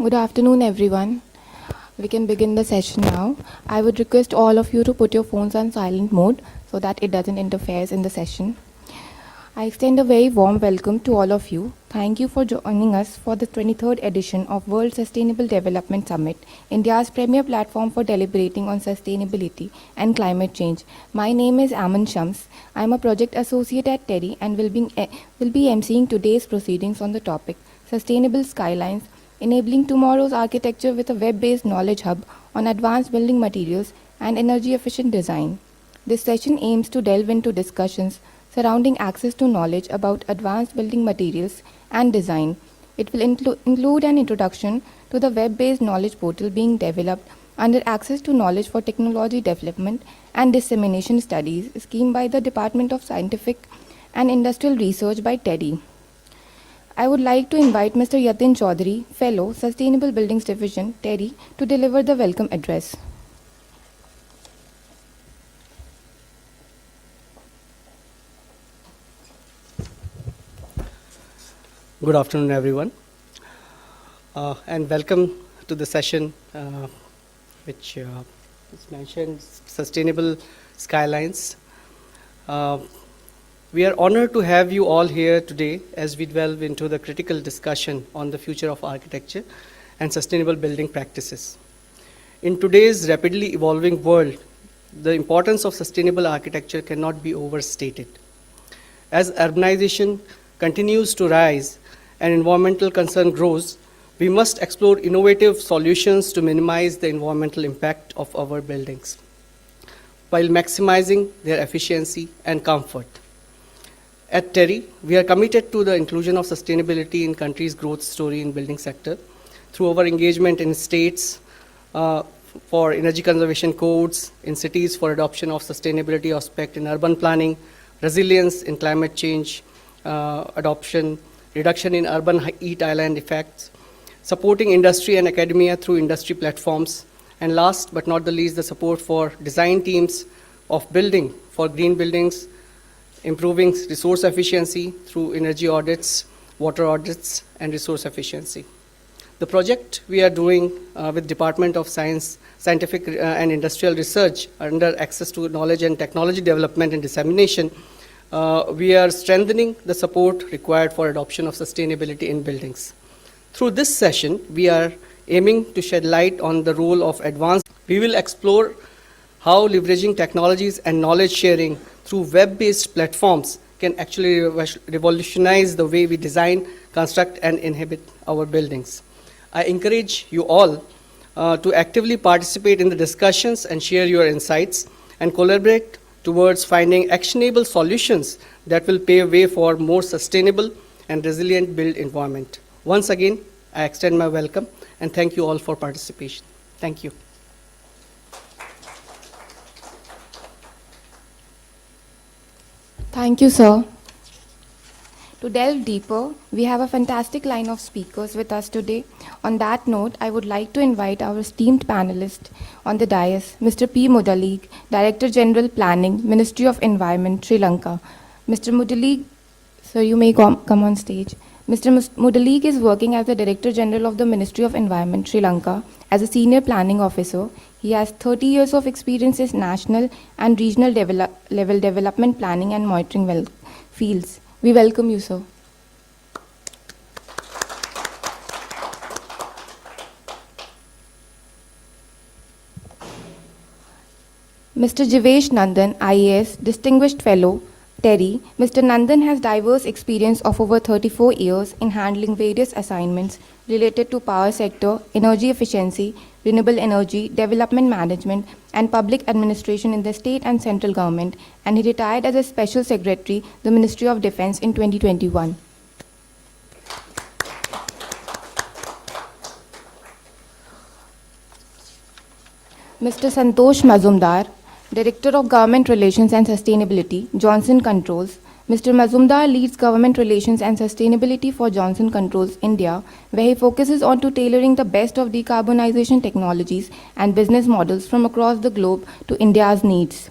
Good afternoon, everyone. We can begin the session now. I would request all of you to put your phones on silent mode so that it doesn't interfere in the session. I extend a very warm welcome to all of you. Thank you for joining us for the 23rd edition of World Sustainable Development Summit, India's premier platform for deliberating on sustainability and climate change. My name is Aman Shams. I am a project associate at TERI and will be emceeing today's proceedings on the topic Sustainable Skylines, enabling tomorrow's architecture with a web-based knowledge hub on advanced building materials and energy-efficient design. This session aims to delve into discussions surrounding access to knowledge about advanced building materials and design. It will include an introduction to the web-based knowledge portal being developed under Access to Knowledge for Technology Development and Dissemination Studies scheme by the Department of Scientific and Industrial Research by TERI. I would like to invite Mr. Yatin Chaudhary, Fellow, Sustainable Buildings Division, TERI, to deliver the welcome address. Good afternoon, everyone, and welcome to the session which is mentioned, Sustainable Skylines. We are honored to have you all here today as we delve into the critical discussion on the future of architecture and sustainable building practices. In today's rapidly evolving world, the importance of sustainable architecture cannot be overstated. As urbanization continues to rise and environmental concern grows, we must explore innovative solutions to minimize the environmental impact of our buildings, while maximizing their efficiency and comfort. At TERI, we are committed to the inclusion of sustainability in country's growth story in building sector through our engagement in states for energy conservation codes, in cities for adoption of sustainability aspect in urban planning, resilience in climate change adoption, reduction in urban heat island effects, supporting industry and academia through industry platforms, and last but not the least, the support for design teams of building for green buildings, improving resource efficiency through energy audits, water audits, and resource efficiency. The project we are doing with Department of Scientific and Industrial Research under Access to Knowledge and Technology Development and Dissemination, we are strengthening the support required for adoption of sustainability in buildings. Through this session, we are aiming to shed light on the role of advanced. We will explore how leveraging technologies and knowledge sharing through web-based platforms can actually revolutionize the way we design, construct, and inhabit our buildings. I encourage you all to actively participate in the discussions and share your insights and collaborate towards finding actionable solutions that will pave way for more sustainable and resilient built environment. Once again, I extend my welcome and thank you all for participation. Thank you. Thank you, sir. To delve deeper, we have a fantastic line of speakers with us today. On that note, I would like to invite our esteemed panelist on the dais, Mr. P. Mudalig, Director General Planning, Ministry of Environment, Sri Lanka. Mr. Mudalig, sir, you may come on stage. Mr. Mudalig is working as the Director General of the Ministry of Environment, Sri Lanka, as a Senior Planning Officer. He has 30 years of experience in national and regional level development planning and monitoring fields. We welcome you, sir. Mr. Jivesh Nandan, IAS, Distinguished Fellow, TERI. Mr. Nandan has diverse experience of over 34 years in handling various assignments related to power sector, energy efficiency, renewable energy, development management, and public administration in the state and central government, and he retired as a Special Secretary, the Ministry of Defence in 2021. Mr. Santosh Mazumdar, Director of Government Relations and Sustainability, Johnson Controls. Mr. Mazumdar leads Government Relations and Sustainability for Johnson Controls India, where he focuses on to tailoring the best of decarbonization technologies and business models from across the globe to India's needs.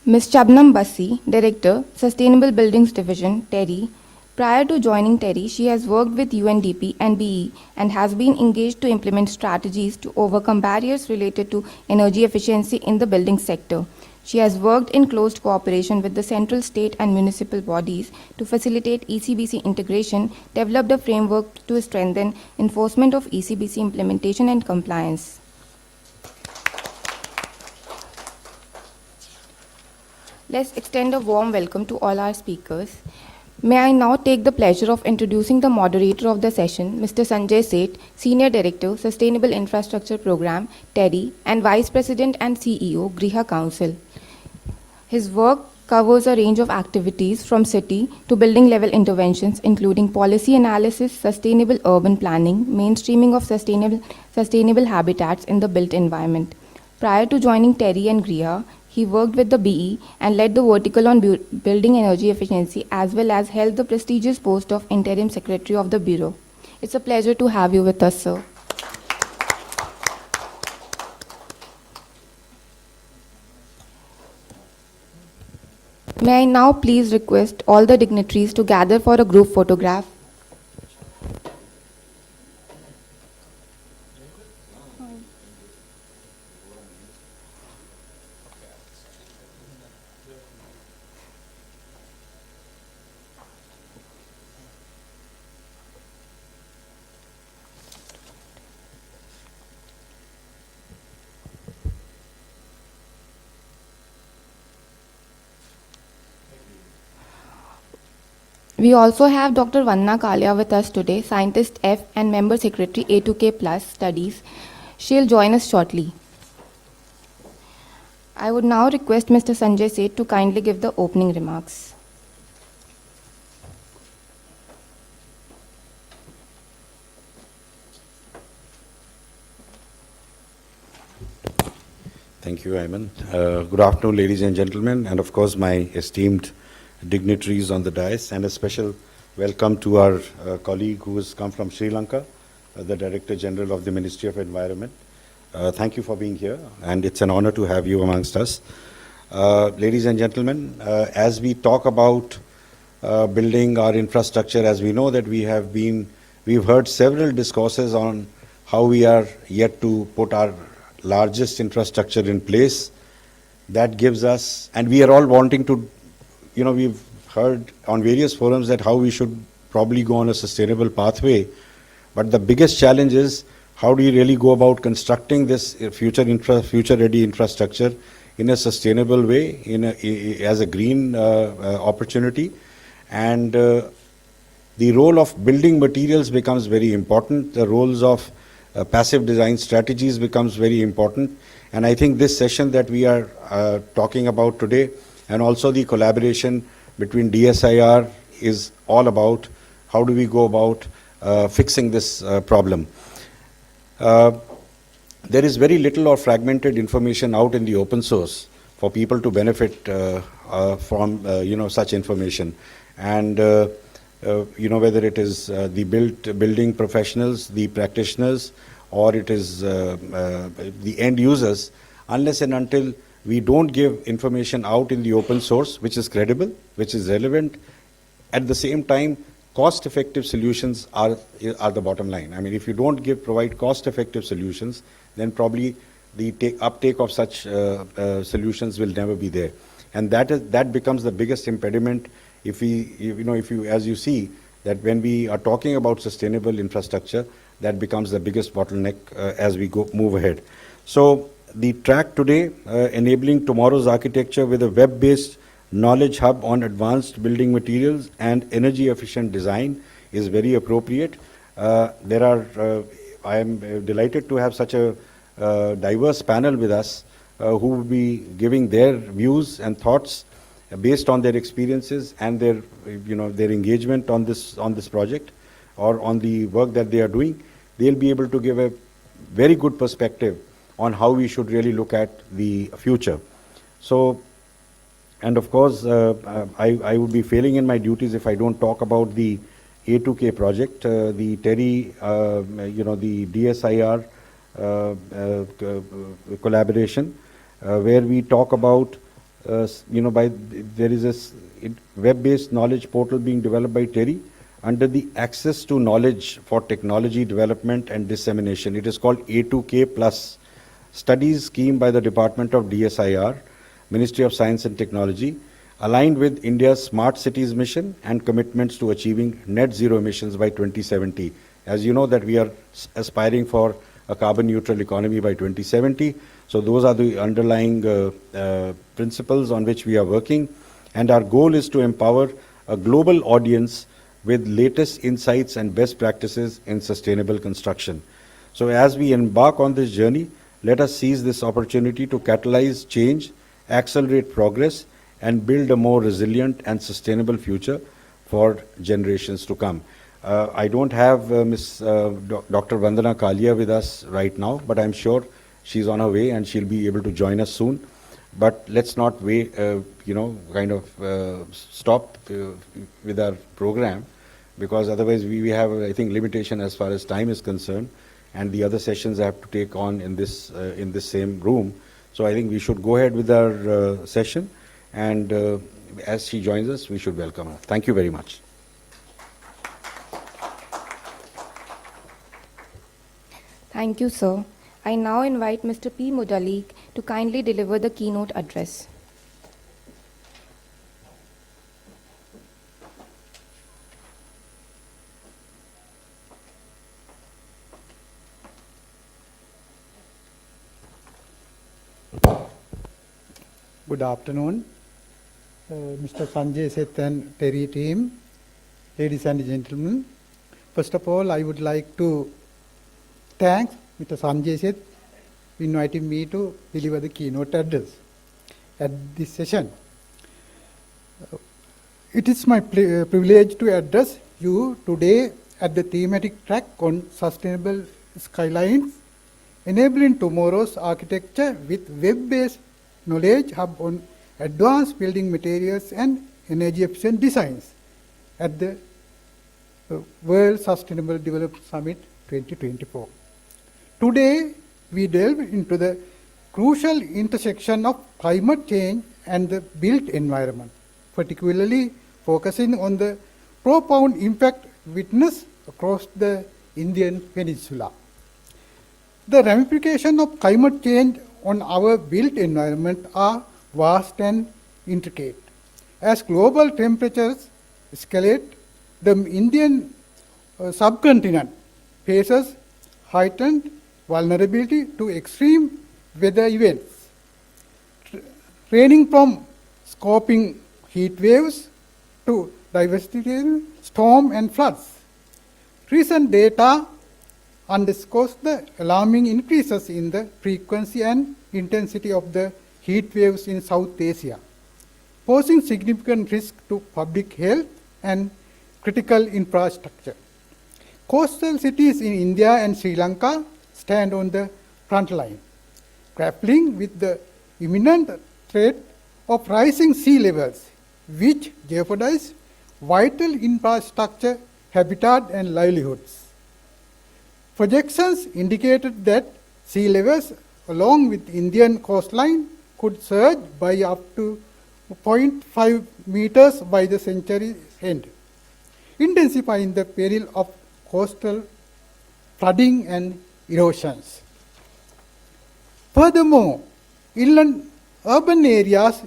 Ms. Shabnam Bassi, Director, Sustainable Buildings Division, TERI. Prior to joining TERI, she has worked with UNDP and BE and has been engaged to implement strategies to overcome barriers related to energy efficiency in the building sector. She has worked in close cooperation with the central, state, and municipal bodies to facilitate ECBC integration, developed a framework to strengthen enforcement of ECBC implementation and compliance. Let's extend a warm welcome to all our speakers. May I now take the pleasure of introducing the moderator of the session, Mr. Sanjay Seth, Senior Director, Sustainable Infrastructure Program, TERI, and Vice President and CEO, Griha Council. His work covers a range of activities from city to building level interventions, including policy analysis, sustainable urban planning, mainstreaming of sustainable habitats in the built environment. Prior to joining TERI and Griha, he worked with the BE and led the vertical on building energy efficiency, as well as held the prestigious post of Interim Secretary of the Bureau. It's a pleasure to have you with us, sir. May I now please request all the dignitaries to gather for a group photograph. We also have Dr. Vanna Kalia with us today, Scientist F and Member Secretary A2K Studies. She'll join us shortly. I would now request Mr. Sanjay Seth to kindly give the opening remarks. Thank you, Ayman. Good afternoon, ladies and gentlemen, and of course, my esteemed dignitaries on the dais, and a special welcome to our colleague who has come from Sri Lanka, the Director General of the Ministry of Environment. Thank you for being here, and it's an honor to have you amongst us. Ladies and gentlemen, as we talk about building our infrastructure, as we know that we've heard several discourses on how we are yet to put our largest infrastructure in place. That gives us, and we are all wanting to, we've heard on various forums that how we should probably go on a sustainable pathway. But the biggest challenge is how do you really go about constructing this future-ready infrastructure in a sustainable way, as a green opportunity. And the role of building materials becomes very important. The roles of passive design strategies becomes very important. And I think this session that we are talking about today, and also the collaboration between DSIR, is all about how do we go about fixing this problem. There is very little or fragmented information out in the open source for people to benefit from such information. And whether it is the building professionals, the practitioners, or it is the end users, unless and until we don't give information out in the open source, which is credible, which is relevant, at the same time, cost-effective solutions are the bottom line. I mean, if you don't provide cost-effective solutions, then probably the uptake of such solutions will never be there. And that becomes the biggest impediment if as you see, that when we are talking about sustainable infrastructure, that becomes the biggest bottleneck as we move ahead. So the track today, enabling tomorrow's architecture with a web-based knowledge hub on advanced building materials and energy efficient design, is very appropriate. I am delighted to have such a diverse panel with us who will be giving their views and thoughts based on their experiences and their engagement on this project or on the work that they are doing. They'll be able to give a very good perspective on how we should really look at the future. So, and of course, I would be failing in my duties if I don't talk about the A2K project, the TERI, the DSIR collaboration, where we talk about there is a web-based knowledge portal being developed by TERI under the Access to Knowledge for Technology Development and Dissemination. It is called A2K Plus Studies scheme by the Department of DSIR, Ministry of Science and Technology, aligned with India's Smart Cities mission and commitments to achieving net zero emissions by 2070. As you know that we are aspiring for a carbon neutral economy by 2070. So those are the underlying principles on which we are working. And our goal is to empower a global audience with latest insights and best practices in sustainable construction. So as we embark on this journey, let us seize this opportunity to catalyze change, accelerate progress, and build a more resilient and sustainable future for generations to come. I don't have Dr. Vandana Kalia with us right now, but I'm sure she's on her way and she'll be able to join us soon. But let's not wait, stop with our program, because otherwise we have, I think, limitation as far as time is concerned, and the other sessions I have to take on in this same room. So I think we should go ahead with our session, and as she joins us, we should welcome her. Thank you very much. Thank you, sir. I now invite Mr. P. Mudalik to kindly deliver the keynote address. Good afternoon, Mr. Sanjay Seth and TERI team, ladies and gentlemen. First of all, I would like to thank Mr. Sanjay Seth for inviting me to deliver the keynote address at this session. It is my privilege to address you today at the thematic track on sustainable skylines, enabling tomorrow's architecture with web-based knowledge hub on advanced building materials and energy efficient designs at the World Sustainable Development Summit 2024. Today, we delve into the crucial intersection of climate change and the built environment, particularly focusing on the profound impact witnessed across the Indian Peninsula. The ramifications of climate change on our built environment are vast and intricate. As global temperatures escalate, the Indian subcontinent faces heightened vulnerability to extreme weather events, ranging from scorching heat waves to devastating storms and floods. Recent data underscores the alarming increases in the frequency and intensity of the heat waves in South Asia, posing significant risk to public health and critical infrastructure. Coastal cities in India and Sri Lanka stand on the front line, grappling with the imminent threat of rising sea levels, which jeopardize vital infrastructure, habitat, and livelihoods. Projections indicated that sea levels along with Indian coastline could surge by up to 0.5 meters by the century's end, intensifying the peril of coastal flooding and erosions. Furthermore, inland urban areas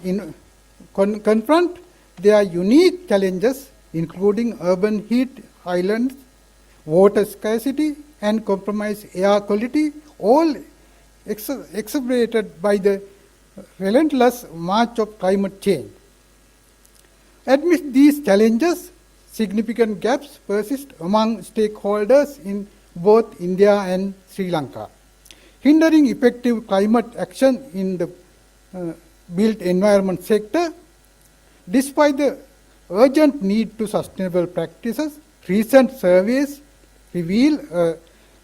confront their unique challenges, including urban heat islands, water scarcity, and compromised air quality, all exacerbated by the relentless march of climate change. Amidst these challenges, significant gaps persist among stakeholders in both India and Sri Lanka, hindering effective climate action in the built environment sector. Despite the urgent need to sustainable practices, recent surveys reveal a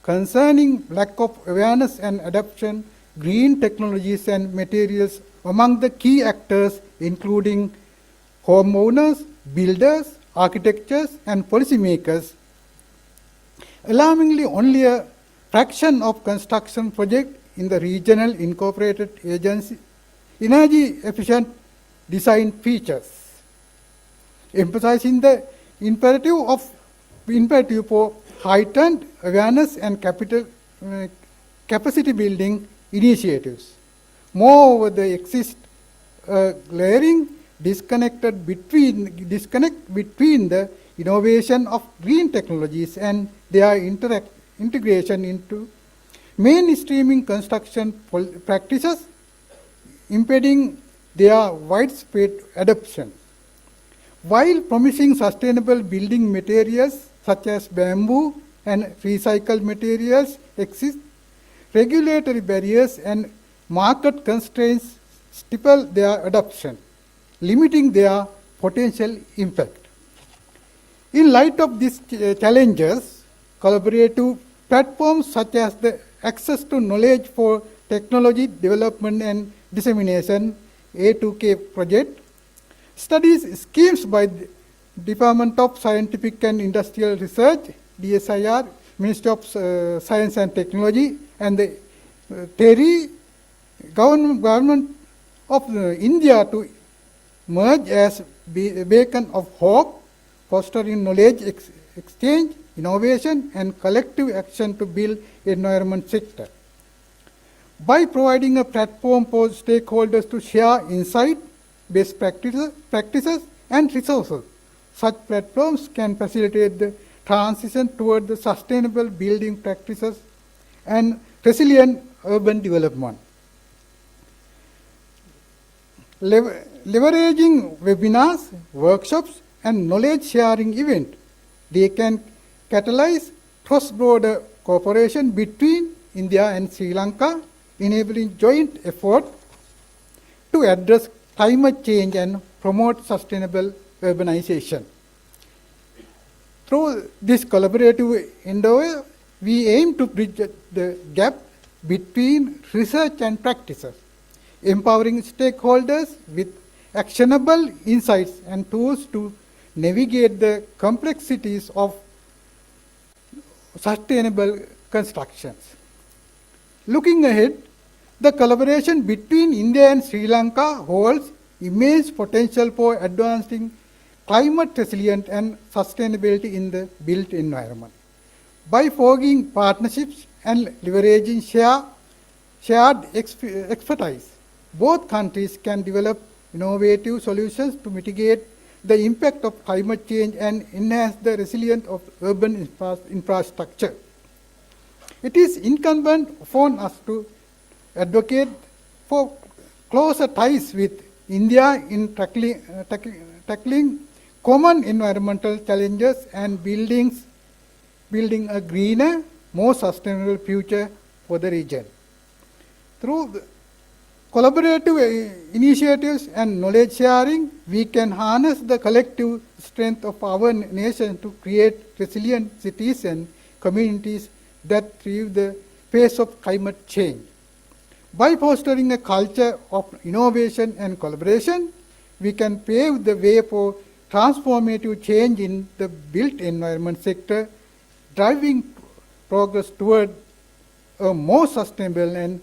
concerning lack of awareness and adoption green technologies and materials among the key actors, including homeowners, builders, architects, and policymakers. Alarmingly, only a fraction of construction projects in the regional incorporated agency energy efficient design features, emphasizing the imperative for heightened awareness and capacity building initiatives. Moreover, there exists a glaring disconnect between the innovation of green technologies and their integration into mainstreaming construction practices, impeding their widespread adoption. While promising sustainable building materials such as bamboo and recycled materials exist, regulatory barriers and market constraints stifle their adoption, limiting their potential impact. In light of these challenges, collaborative platforms such as the Access to Knowledge for Technology Development and Dissemination A2K project, studies schemes by the Department of Scientific and Industrial Research, DSIR, Ministry of Science and Technology, and the TERI, Government of India to merge as beacon of hope, fostering knowledge exchange, innovation, and collective action to build environment sector. By providing a platform for stakeholders to share insight, best practices, and resources, such platforms can facilitate the transition toward the sustainable building practices and resilient urban development. Leveraging webinars, workshops, and knowledge-sharing events, they can catalyze cross-border cooperation between India and Sri Lanka, enabling joint effort to address climate change and promote sustainable urbanization. Through this collaborative endeavor, we aim to bridge the gap between research and practices, empowering stakeholders with actionable insights and tools to navigate the complexities of sustainable constructions. Looking ahead, the collaboration between India and Sri Lanka holds immense potential for advancing climate resilience and sustainability in the built environment. By forging partnerships and leveraging shared expertise, both countries can develop innovative solutions to mitigate the impact of climate change and enhance the resilience of urban infrastructure. It is incumbent upon us to advocate for closer ties with India in tackling common environmental challenges and building a greener, more sustainable future for the region. Through the collaborative initiatives and knowledge sharing, we can harness the collective strength of our nation to create resilient cities and communities that thrive the face of climate change. By fostering a culture of innovation and collaboration, we can pave the way for transformative change in the built environment sector, driving progress toward a more sustainable and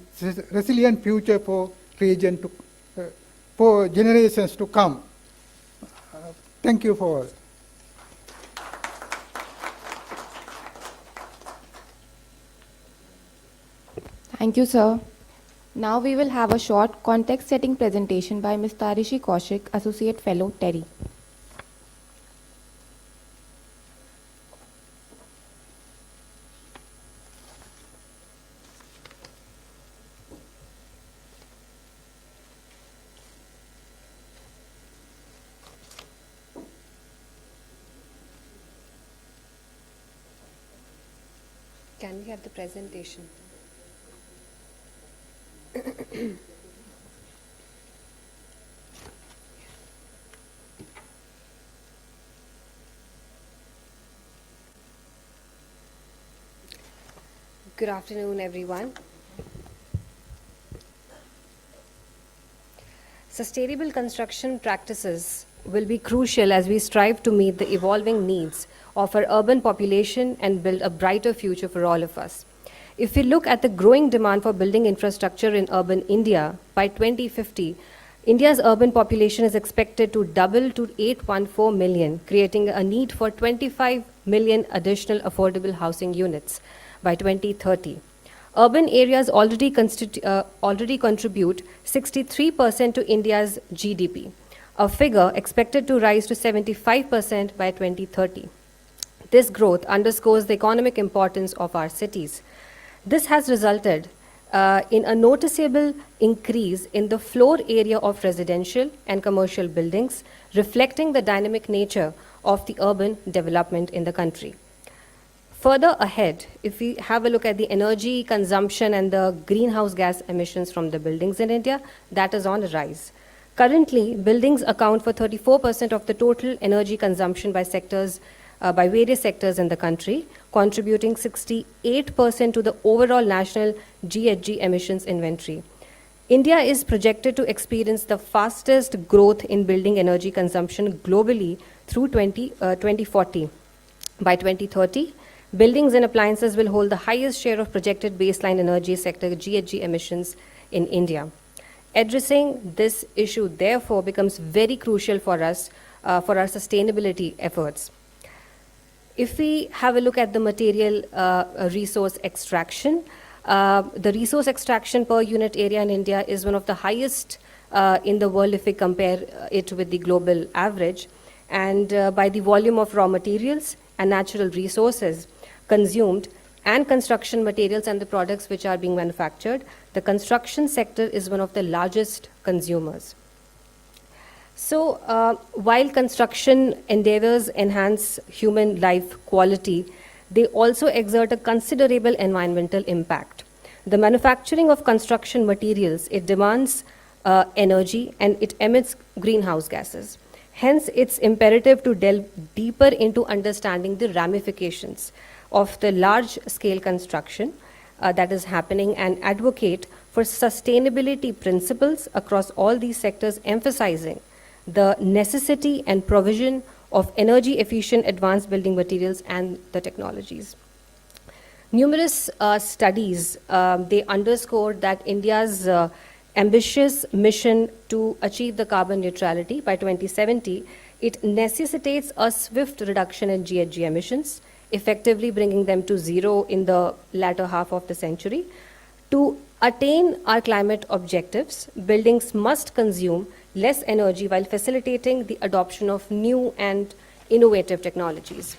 resilient future for region for generations to come. Thank you for all. Thank you, sir. Now we will have a short context-setting presentation by Ms. Tarishi Kaushik, Associate Fellow, TERI. Can we have the presentation? Good afternoon, everyone. Sustainable construction practices will be crucial as we strive to meet the evolving needs of our urban population and build a brighter future for all of us. If we look at the growing demand for building infrastructure in urban India, by 2050, India's urban population is expected to double to 814 million, creating a need for 25 million additional affordable housing units by 2030. Urban areas already contribute 63% to India's GDP, a figure expected to rise to 75% by 2030. This growth underscores the economic importance of our cities. This has resulted in a noticeable increase in the floor area of residential and commercial buildings, reflecting the dynamic nature of the urban development in the country. Further ahead, if we have a look at the energy consumption and the greenhouse gas emissions from the buildings in India, that is on a rise. Currently, buildings account for 34% of the total energy consumption by various sectors in the country, contributing 68% to the overall national GHG emissions inventory. India is projected to experience the fastest growth in building energy consumption globally through 2040. By 2030, buildings and appliances will hold the highest share of projected baseline energy sector GHG emissions in India. Addressing this issue, therefore, becomes very crucial for us for our sustainability efforts. If we have a look at the material resource extraction, the resource extraction per unit area in India is one of the highest in the world if we compare it with the global average. And by the volume of raw materials and natural resources consumed and construction materials and the products which are being manufactured, the construction sector is one of the largest consumers. So, while construction endeavors enhance human life quality, they also exert a considerable environmental impact. The manufacturing of construction materials, it demands energy and it emits greenhouse gases. Hence, it's imperative to delve deeper into understanding the ramifications of the large-scale construction that is happening and advocate for sustainability principles across all these sectors, emphasizing the necessity and provision of energy-efficient advanced building materials and the technologies. Numerous studies, they underscored that India's ambitious mission to achieve the carbon neutrality by 2070, it necessitates a swift reduction in GHG emissions, effectively bringing them to zero in the latter half of the century. To attain our climate objectives, buildings must consume less energy while facilitating the adoption of new and innovative technologies.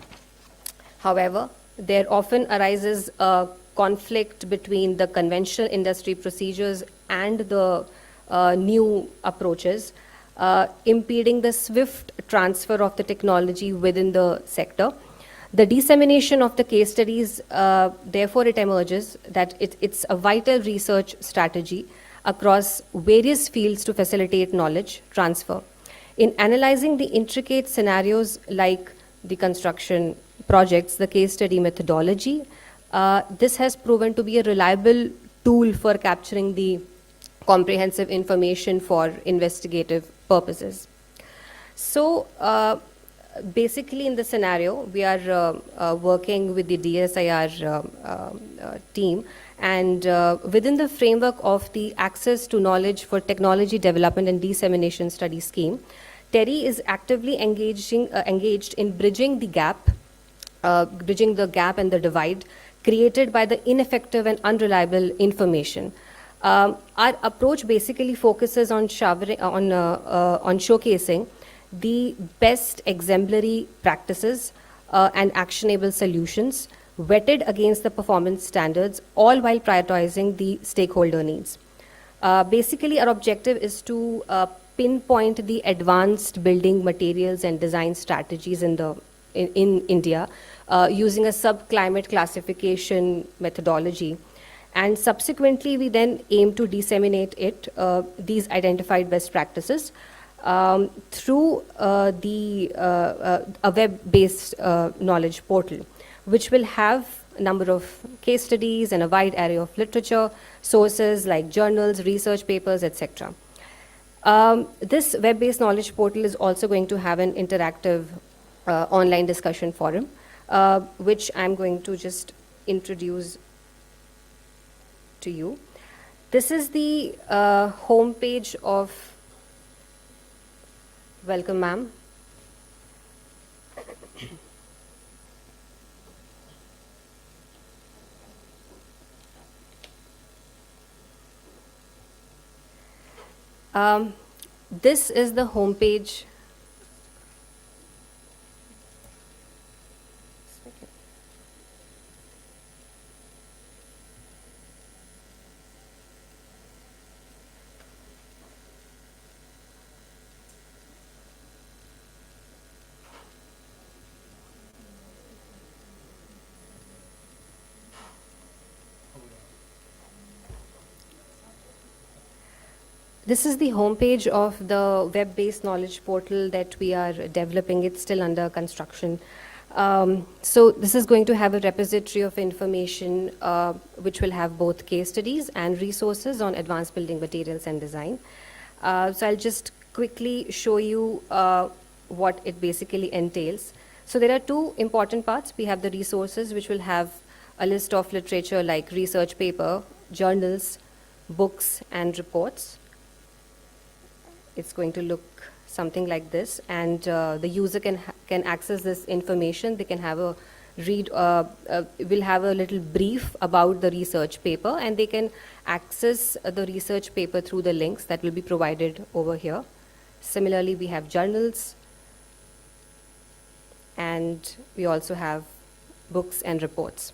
However, there often arises a conflict between the conventional industry procedures and the new approaches, impeding the swift transfer of the technology within the sector. The dissemination of the case studies, therefore, it emerges that it's a vital research strategy across various fields to facilitate knowledge transfer. In analyzing the intricate scenarios like the construction projects, the case study methodology, this has proven to be a reliable tool for capturing the comprehensive information for investigative purposes. So, basically in the scenario, we are working with the DSIR team, and within the framework of the Access to Knowledge for Technology Development and Dissemination Study scheme, TERI is actively engaged in bridging the gap and the divide created by the ineffective and unreliable information. Our approach basically focuses on showcasing the best exemplary practices and actionable solutions vetted against the performance standards, all while prioritizing the stakeholder needs. Basically, our objective is to pinpoint the advanced building materials and design strategies in India using a subclimate classification methodology. And subsequently, we then aim to disseminate these identified best practices through a web-based knowledge portal, which will have a number of case studies and a wide array of literature, sources like journals, research papers, etc. This web-based knowledge portal is also going to have an interactive online discussion forum, which I'm going to just introduce to you. This is the homepage of Welcome, ma'am. This is the homepage. This is the homepage of the web-based knowledge portal that we are developing. It's still under construction. So this is going to have a repository of information which will have both case studies and resources on advanced building materials and design. So I'll just quickly show you what it basically entails. So there are two important parts. We have the resources, which will have a list of literature like research paper, journals, books, and reports. It's going to look something like this, and the user can access this information. They can have a read, will have a little brief about the research paper, and they can access the research paper through the links that will be provided over here. Similarly, we have journals, and we also have books and reports.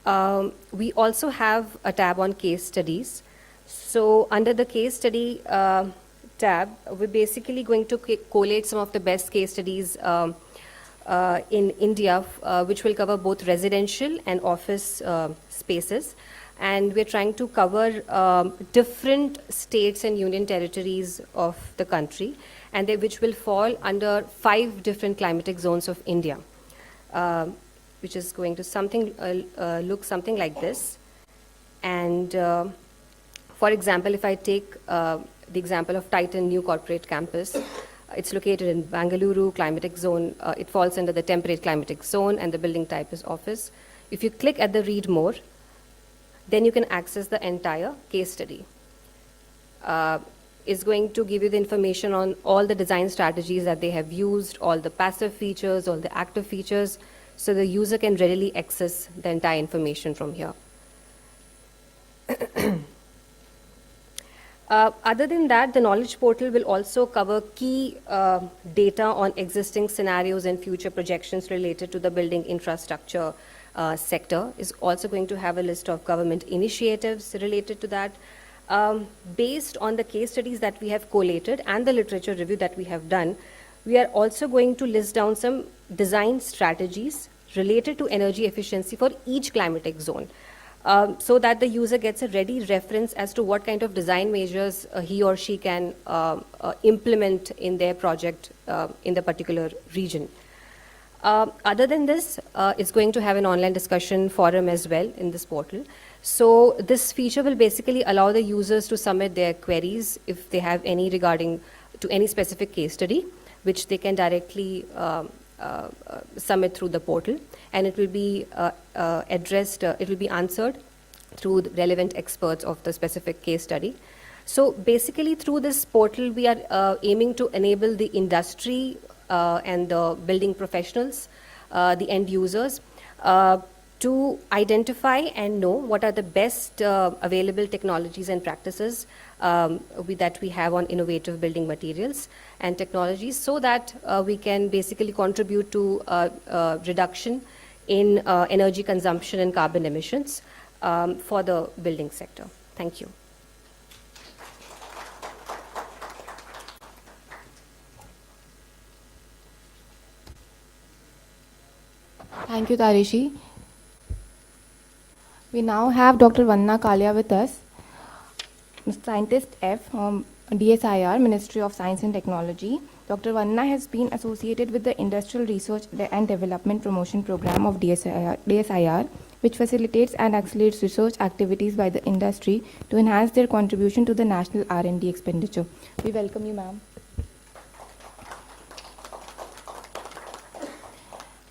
We also have a tab on case studies. So under the case study tab, we're basically going to collate some of the best case studies in India, which will cover both residential and office spaces. And we're trying to cover different states and union territories of the country, and which will fall under 5 different climatic zones of India, which is going to look something like this. And for example, if I take the example of Titan New Corporate Campus, it's located in Bangalore climatic zone. It falls under the temperate climatic zone, and the building type is office. If you click at the read more, then you can access the entire case study. It's going to give you the information on all the design strategies that they have used, all the passive features, all the active features, so the user can readily access the entire information from here. Other than that, the knowledge portal will also cover key data on existing scenarios and future projections related to the building infrastructure sector. Is also going to have a list of government initiatives related to that. Based on the case studies that we have collated and the literature review that we have done, we are also going to list down some design strategies related to energy efficiency for each climatic zone. So that the user gets a ready reference as to what kind of design measures he or she can implement in their project in the particular region. Other than this, it's going to have an online discussion forum as well in this portal. So this feature will basically allow the users to submit their queries if they have any regarding to any specific case study, which they can directly submit through the portal, and it will be addressed, it will be answered through the relevant experts of the specific case study. So basically through this portal, we are aiming to enable the industry and the building professionals, the end users, to identify and know what are the best available technologies and practices that we have on innovative building materials and technologies, so that we can basically contribute to reduction in energy consumption and carbon emissions for the building sector. Thank you. Thank you, Tarishi. We now have Dr. Vanna Kalia with us, Scientist F from DSIR, Ministry of Science and Technology. Dr. Vanna has been associated with the Industrial Research and Development Promotion Program of DSIR, which facilitates and accelerates research activities by the industry to enhance their contribution to the national R&D expenditure. We welcome you, ma'am.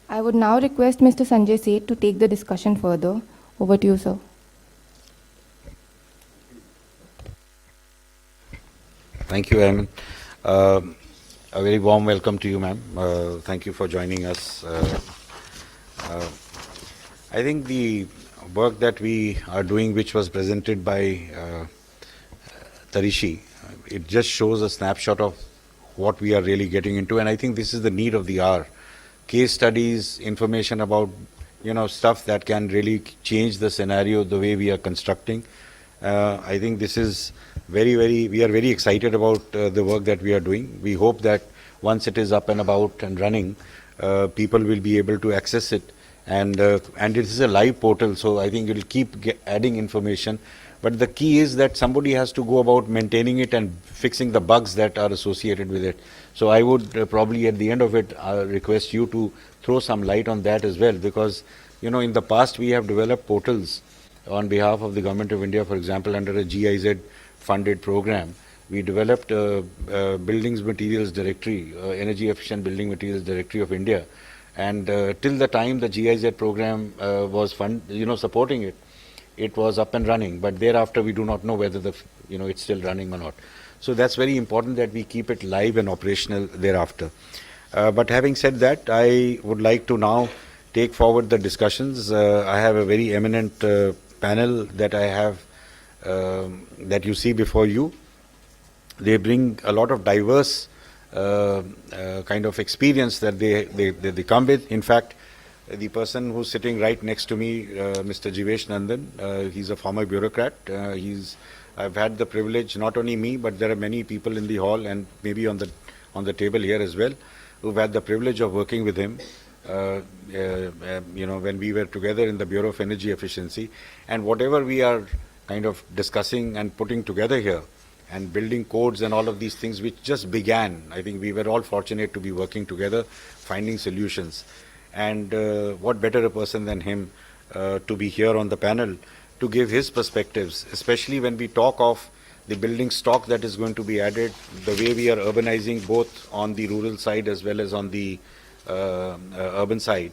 I would now request Mr. Sanjay Seth to take the discussion further. Over to you, sir. Thank you, Ayman. A very warm welcome to you, ma'am. Thank you for joining us. I think the work that we are doing, which was presented by Tarishi, it just shows a snapshot of what we are really getting into, and I think this is the need of the hour. Case studies, information about stuff that can really change the scenario, the way we are constructing. I think this is we are very excited about the work that we are doing. We hope that once it is up and about and running, people will be able to access it. And it is a live portal, so I think it will keep adding information. But the key is that somebody has to go about maintaining it and fixing the bugs that are associated with it. So I would probably at the end of it request you to throw some light on that as well, because in the past we have developed portals on behalf of the Government of India, for example, under a GIZ funded program. We developed Buildings Materials Directory, Energy Efficient Building Materials Directory of India. And till the time the GIZ program was supporting it, it was up and running. But thereafter, we do not know whether it's still running or not. So that's very important that we keep it live and operational thereafter. But having said that, I would like to now take forward the discussions. I have a very eminent panel that I have that you see before you. They bring a lot of diverse kind of experience that they come with. In fact, the person who's sitting right next to me, Mr. Jivesh Nandan, he's a former bureaucrat. I've had the privilege, not only me, but there are many people in the hall and maybe on the table here as well, who've had the privilege of working with him. When we were together in the Bureau of Energy Efficiency, and whatever we are kind of discussing and putting together here, and building codes and all of these things which just began. I think we were all fortunate to be working together, finding solutions. And what better a person than him to be here on the panel to give his perspectives, especially when we talk of the building stock that is going to be added, the way we are urbanizing both on the rural side as well as on the urban side.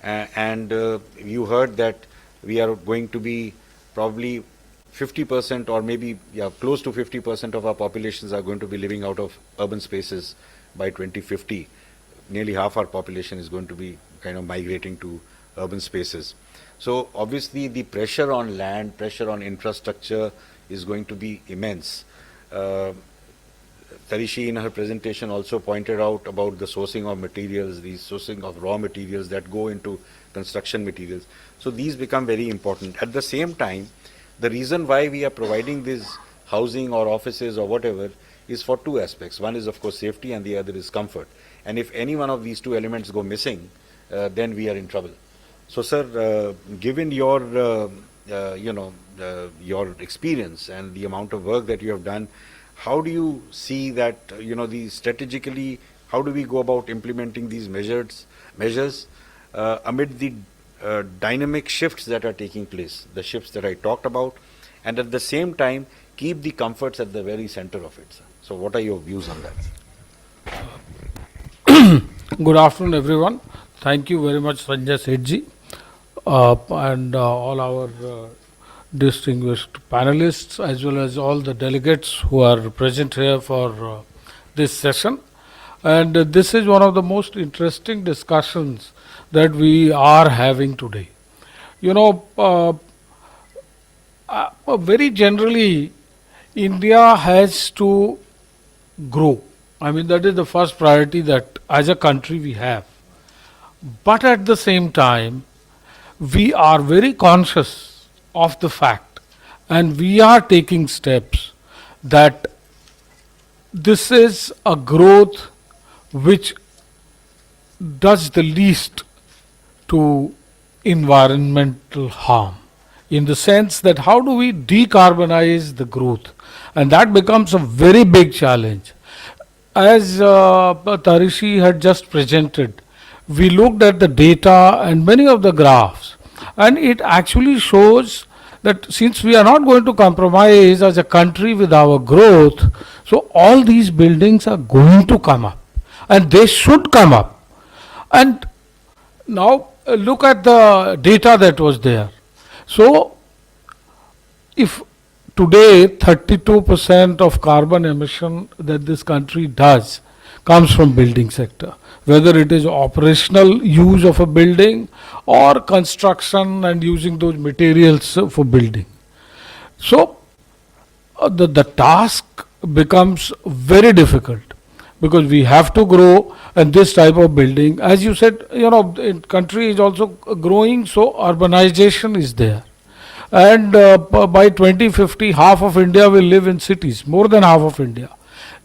And you heard that we are going to be probably 50% or maybe close to 50% of our populations are going to be living out of urban spaces by 2050. Nearly half our population is going to be kind of migrating to urban spaces. So obviously the pressure on land, pressure on infrastructure is going to be immense. Tarishi in her presentation also pointed out about the sourcing of materials, the sourcing of raw materials that go into construction materials. So these become very important. At the same time, the reason why we are providing this housing or offices or whatever is for two aspects. One is, of course, safety, and the other is comfort. And if any one of these two elements go missing, then we are in trouble. So, sir, given your, your experience and the amount of work that you have done, how do you see that, strategically, how do we go about implementing these measures amid the dynamic shifts that are taking place, the shifts that I talked about, and at the same time keep the comforts at the very center of it, sir? So what are your views on that? Good afternoon, everyone. Thank you very much, Sanjay Sethji, and all our distinguished panelists, as well as all the delegates who are present here for this session. And this is one of the most interesting discussions that we are having today. Very generally, India has to grow. I mean, that is the first priority that as a country we have. But at the same time, we are very conscious of the fact, and we are taking steps that this is a growth which does the least to environmental harm, in the sense that how do we decarbonize the growth, and that becomes a very big challenge. As Tarishi had just presented, we looked at the data and many of the graphs, and it actually shows that since we are not going to compromise as a country with our growth, so all these buildings are going to come up, and they should come up. And now look at the data that was there. So if today 32% of carbon emission that this country does comes from building sector, whether it is operational use of a building or construction and using those materials for building. So the task becomes very difficult because we have to grow, and this type of building, as you said, in country is also growing, so urbanization is there. And by 2050, half of India will live in cities, more than half of India.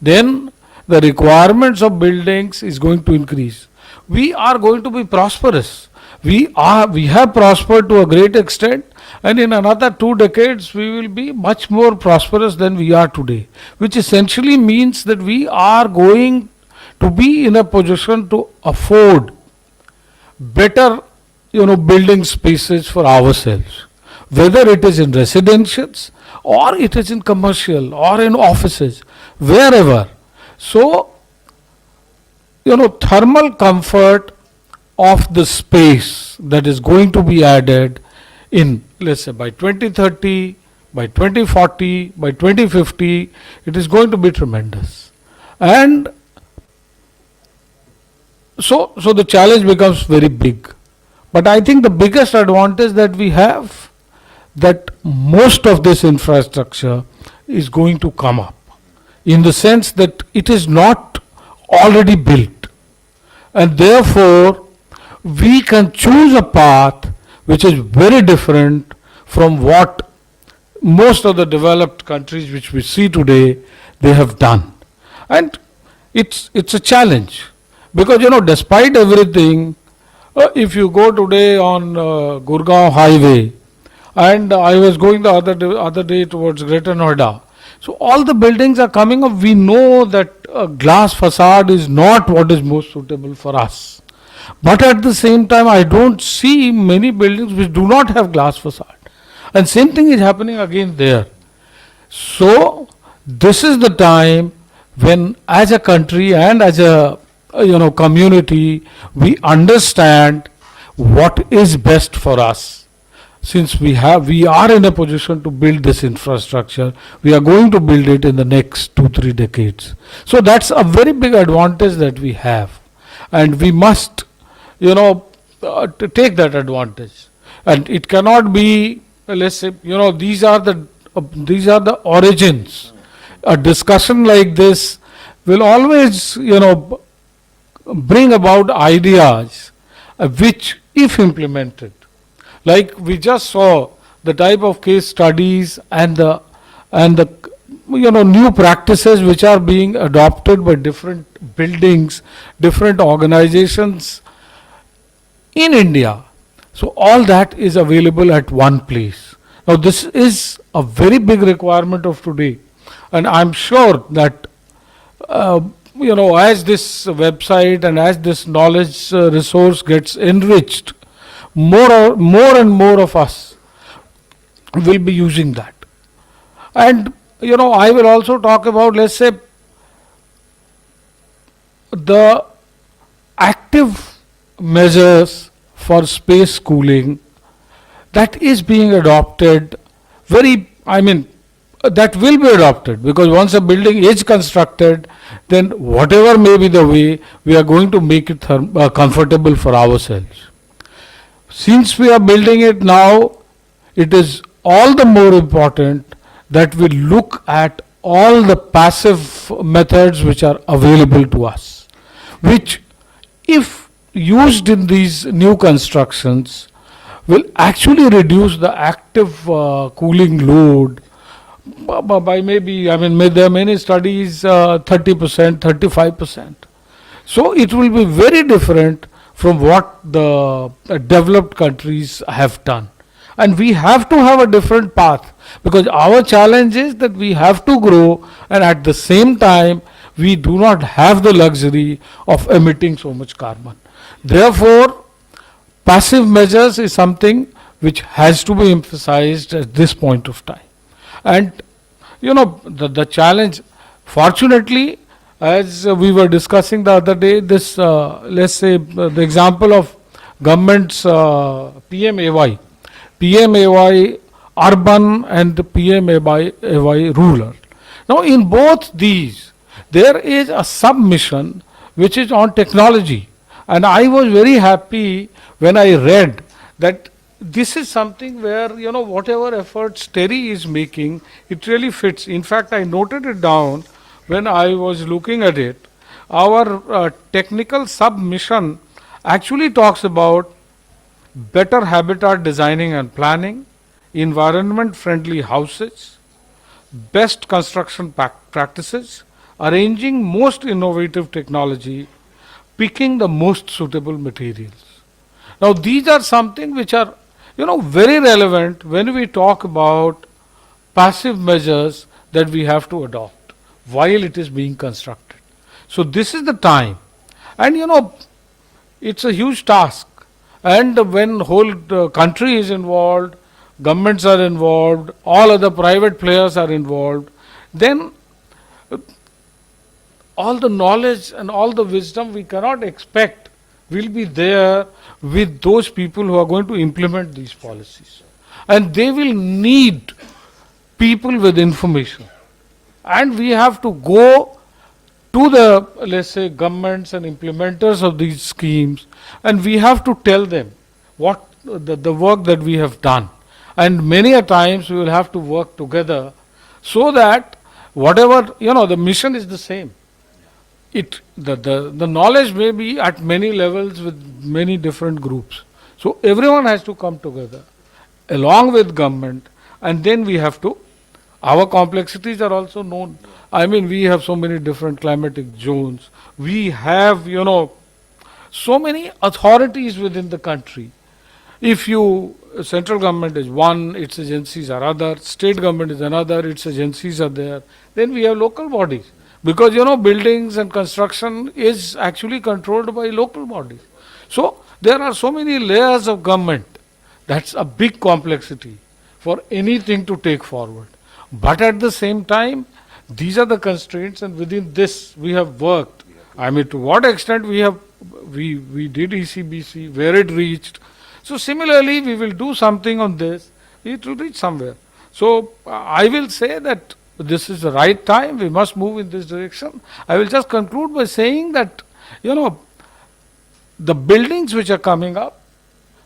Then the requirements of buildings is going to increase. We are going to be prosperous. We have prospered to a great extent, and in another 2 decades we will be much more prosperous than we are today, which essentially means that we are going to be in a position to afford better, building spaces for ourselves, whether it is in residentials or it is in commercial or in offices, wherever. So, thermal comfort of the space that is going to be added in, let's say, by 2030, by 2040, by 2050, it is going to be tremendous. And so the challenge becomes very big. But I think the biggest advantage that we have, that most of this infrastructure is going to come up, in the sense that it is not already built, and therefore we can choose a path which is very different from what most of the developed countries which we see today they have done. And it's a challenge, because despite everything, if you go today on Gurgaon highway, and I was going the other day towards Greater Noida, so all the buildings are coming up. We know that a glass facade is not what is most suitable for us. But at the same time, I don't see many buildings which do not have glass facade. And same thing is happening again there. So this is the time when, as a country and as a community, we understand what is best for us. Since we are in a position to build this infrastructure, we are going to build it in the next 2-3 decades. So that's a very big advantage that we have, and we must, to take that advantage. And it cannot be, let's say, these are the origins. A discussion like this will always, bring about ideas which, if implemented, like we just saw the type of case studies and the new practices which are being adopted by different buildings, different organizations in India. So all that is available at one place. Now this is a very big requirement of today, and I'm sure that as this website and as this knowledge resource gets enriched, more and more of us will be using that. And I will also talk about, let's say, the active measures for space cooling that is being adopted. That will be adopted, because once a building is constructed, then whatever may be the way, we are going to make it comfortable for ourselves. Since we are building it now, it is all the more important that we look at all the passive methods which are available to us, which, if used in these new constructions, will actually reduce the active cooling load by maybe, there are many studies, 30%, 35%. So it will be very different from what the developed countries have done. And we have to have a different path, because our challenge is that we have to grow, and at the same time we do not have the luxury of emitting so much carbon. Therefore, passive measures is something which has to be emphasized at this point of time. And the challenge, fortunately, as we were discussing the other day, this, let's say, the example of government's PMAY urban and the PMAY rural. Now, in both these, there is a submission which is on technology. And I was very happy when I read that this is something where, you know, whatever efforts TERI is making, it really fits. In fact, I noted it down when I was looking at it. Our technical submission actually talks about better habitat designing and planning, environment friendly houses, best construction practices, arranging most innovative technology, picking the most suitable materials. Now, these are something which are, you know, very relevant when we talk about passive measures that we have to adopt while it is being constructed. So, this is the time. And, you know, it's a huge task. And when whole country is involved, governments are involved, all other private players are involved, then all the knowledge and all the wisdom we cannot expect will be there with those people who are going to implement these policies. And they will need people with information. And we have to go to the, let's say, governments and implementers of these schemes, and we have to tell them what the work that we have done. And many a times we will have to work together so that whatever, you know, the mission is the same. The knowledge may be at many levels with many different groups. So everyone has to come together along with government, and then we have to, our complexities are also known. I mean, we have so many different climatic zones. We have, you know, so many authorities within the country. If you, central government is one, its agencies are other, state government is another, its agencies are there. Then we have local bodies. Because, you know, buildings and construction is actually controlled by local bodies. So, there are so many layers of government. That's a big complexity for anything to take forward. But at the same time, these are the constraints, and within this we have worked. I mean, to what extent we did ECBC, where it reached. So similarly, we will do something on this, it will reach somewhere. So I will say that this is the right time, we must move in this direction. I will just conclude by saying that, you know, the buildings which are coming up,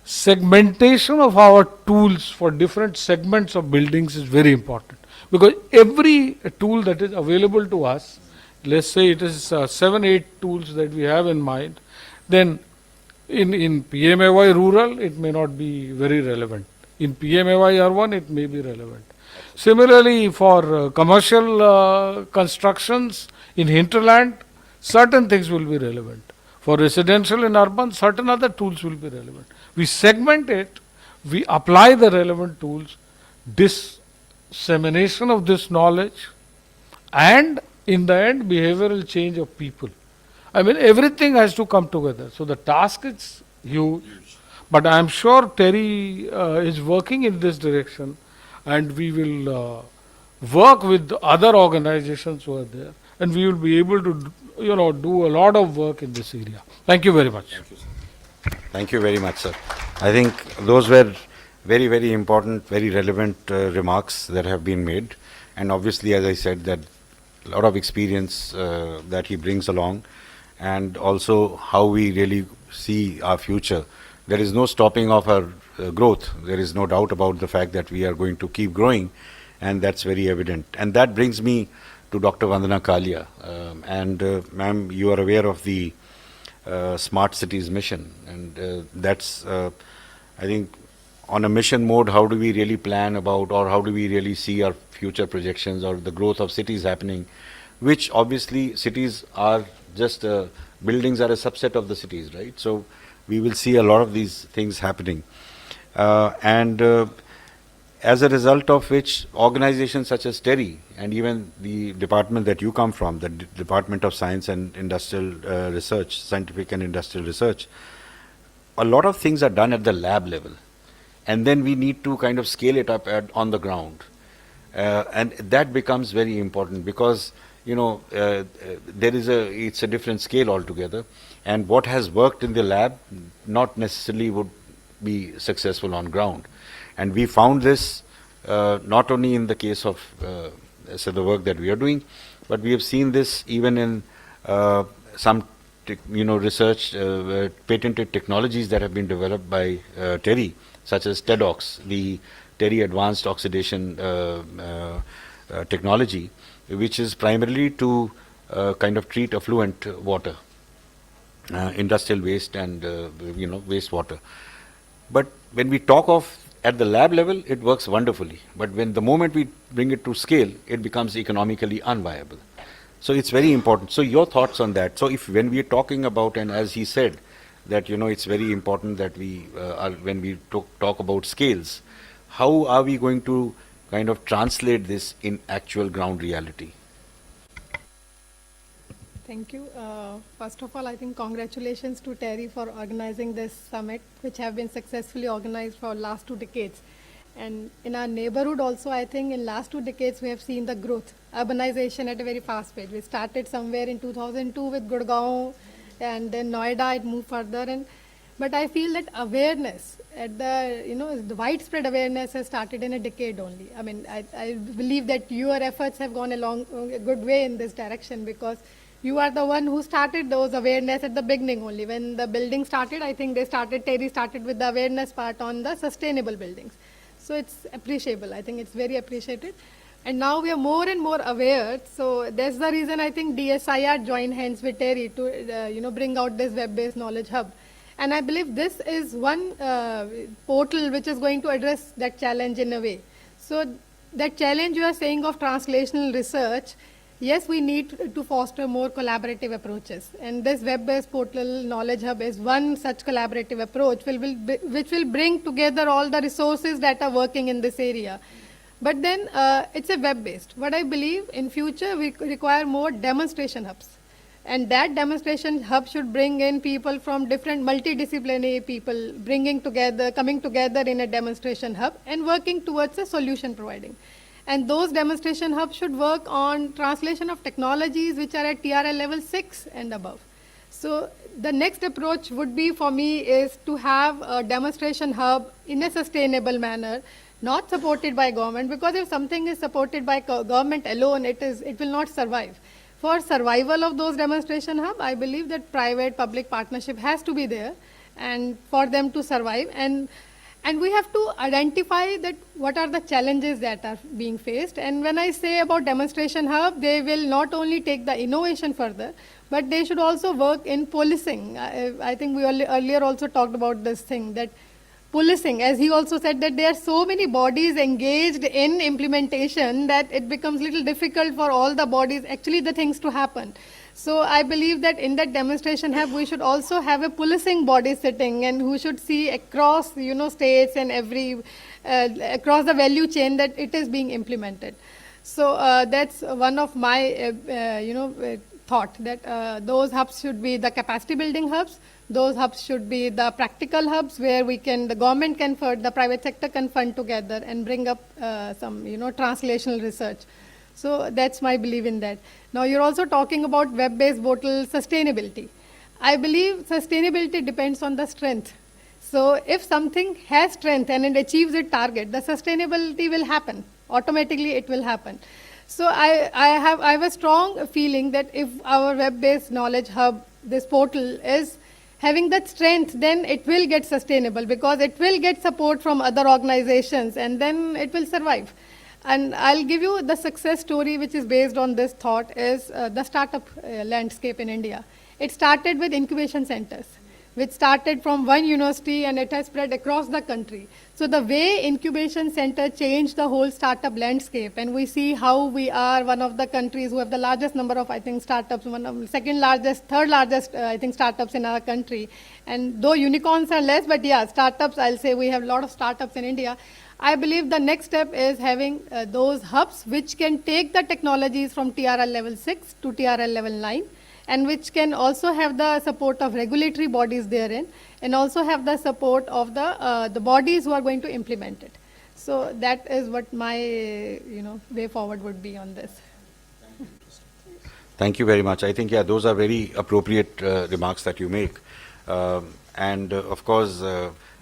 segmentation of our tools for different segments of buildings is very important. Because every tool that is available to us, let's say it is 7-8 tools that we have in mind, then in PMAY rural, it may not be very relevant. In PMAY urban, it may be relevant. Similarly, for commercial constructions in hinterland, certain things will be relevant. For residential in urban, certain other tools will be relevant. We segment it, we apply the relevant tools, dissemination of this knowledge, and in the end, behavioral change of people. I mean, everything has to come together. So the task is huge, but I am sure TERI is working in this direction, and we will work with other organizations who are there, and we will be able to, you know, do a lot of work in this area. Thank you very much. Thank you very much, sir. I think those were very, very important, very relevant remarks that have been made. And obviously, as I said, that a lot of experience that he brings along, and also how we really see our future. There is no stopping of our growth. There is no doubt about the fact that we are going to keep growing, and that's very evident. And that brings me to Dr. Vandana Kalia. Ma'am, you are aware of the Smart Cities mission, and that's, I think, on a mission mode, how do we really plan about, or how do we really see our future projections or the growth of cities happening, which obviously cities are just, buildings are a subset of the cities, right? So we will see a lot of these things happening. As a result of which, organizations such as TERI, and even the department that you come from, the Department of Science and Industrial Research, Scientific and Industrial Research, a lot of things are done at the lab level. And then we need to kind of scale it up on the ground. And that becomes very important because, you know, it's a different scale altogether. And what has worked in the lab not necessarily would be successful on ground. And we found this not only in the case of so the work that we are doing, but we have seen this even in some research patented technologies that have been developed by TERI, such as TEDOX, the TERI Advanced Oxidation technology, which is primarily to kind of treat affluent water, industrial waste and wastewater. But when we talk of at the lab level, it works wonderfully. But when the moment we bring it to scale, it becomes economically unviable. So it's very important. So your thoughts on that? So if when we are talking about, and as he said, that it's very important that we when we talk about scales, how are we going to kind of translate this in actual ground reality? Thank you. First of all, I think congratulations to TERI for organizing this summit, which have been successfully organized for last 2 decades. And in our neighborhood also, I think in last 2 decades, we have seen the growth, urbanization at a very fast pace. We started somewhere in 2002 with Gurgaon, and then Noida, it moved further. But I feel that awareness, at the widespread awareness has started in a decade only. I mean, I believe that your efforts have gone a good way in this direction, because you are the one who started those awareness at the beginning only. When the building started, I think TERI started with the awareness part on the sustainable buildings. So it's appreciable. I think it's very appreciated. And now we are more and more aware. So that's the reason I think DSIR joined hands with TERI to bring out this web-based knowledge hub. And I believe this is one portal which is going to address that challenge in a way. So that challenge you are saying of translational research, yes, we need to foster more collaborative approaches. And this web-based portal knowledge hub is one such collaborative approach which will bring together all the resources that are working in this area. But then it's a web-based. What I believe in future we require more demonstration hubs. And that demonstration hub should bring in people from different multidisciplinary people, coming together in a demonstration hub and working towards a solution providing. And those demonstration hubs should work on translation of technologies which are at TRL level 6 and above. So the next approach would be for me is to have a demonstration hub in a sustainable manner, not supported by government, because if something is supported by government alone, it will not survive. For survival of those demonstration hub, I believe that private-public partnership has to be there, and for them to survive. And we have to identify that what are the challenges that are being faced. And when I say about demonstration hub, they will not only take the innovation further, but they should also work in policing. I think we earlier also talked about this thing, that policing, as he also said, that there are so many bodies engaged in implementation that it becomes a little difficult for all the bodies, actually the things to happen. So I believe that in that demonstration hub, we should also have a policing body sitting, and who should see across, states and across the value chain that it is being implemented. So that's one of my, thought, that those hubs should be the capacity building hubs. Those hubs should be the practical hubs where the government can fund, the private sector can fund together and bring up some, translational research. So that's my belief in that. Now you're also talking about web-based portal sustainability. I believe sustainability depends on the strength. So if something has strength and it achieves its target, the sustainability will happen. Automatically it will happen. So I have a strong feeling that if our web-based knowledge hub, this portal is having that strength, then it will get sustainable, because it will get support from other organizations, and then it will survive. And I'll give you the success story which is based on this thought is the startup landscape in India. It started with incubation centers, which started from one university and it has spread across the country. So the way incubation center changed the whole startup landscape, and we see how we are one of the countries who have the largest number of, I think, startups, second largest, third largest, I think, startups in our country. And though unicorns are less, but yeah, startups, I'll say we have a lot of startups in India. I believe the next step is having those hubs which can take the technologies from TRL level 6 to TRL level 9, and which can also have the support of regulatory bodies therein, and also have the support of the bodies who are going to implement it. So that is what my way forward would be on this. Thank you very much. I think, those are very appropriate remarks that you make. And of course,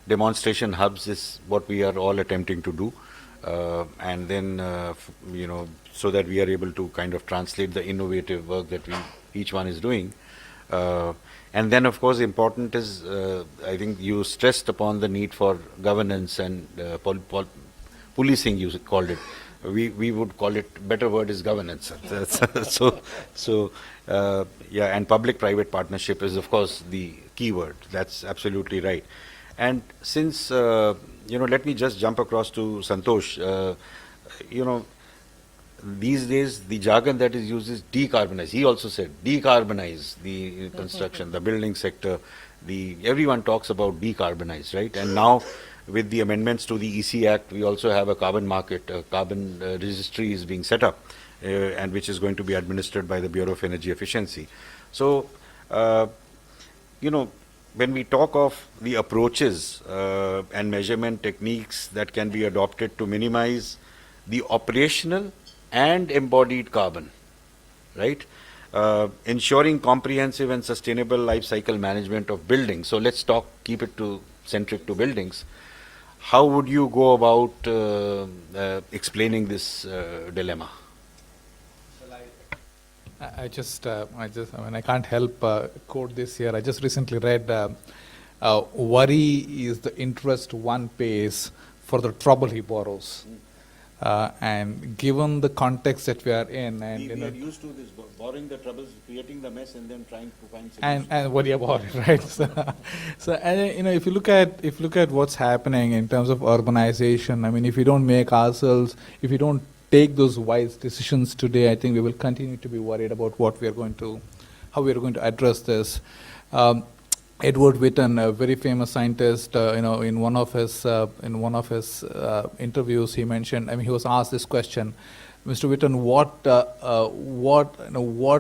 demonstration hubs is what we are all attempting to do. and then, so that we are able to kind of translate the innovative work that each one is doing. And then, of course, important is, I think you stressed upon the need for governance and policing, you called it. We would call it, better word is governance. And public-private partnership is, of course, the key word. That's absolutely right. And since, let me just jump across to Santosh. These days, the jargon that is used is decarbonize. He also said decarbonize the construction, the building sector. Everyone talks about decarbonize, right? And now, with the amendments to the EC Act, we also have a carbon market, a carbon registry is being set up, and which is going to be administered by the Bureau of Energy Efficiency. So, when we talk of the approaches and measurement techniques that can be adopted to minimize the operational and embodied carbon, right? Ensuring comprehensive and sustainable life cycle management of buildings. So let's keep it centric to buildings. How would you go about explaining this dilemma? I mean, I can't help quote this here. I just recently read, worry is the interest one pays for the trouble he borrows. And given the context that we are in, and we are used to this, borrowing the troubles, creating the mess, and then trying to find solutions. And worry about it, right? If you look at what's happening in terms of urbanization, I mean, if we don't make ourselves, if we don't take those wise decisions today, I think we will continue to be worried about how we are going to address this. Edward Witten, a very famous scientist, in one of his interviews, he mentioned. I mean, he was asked this question, Mr. Witten, what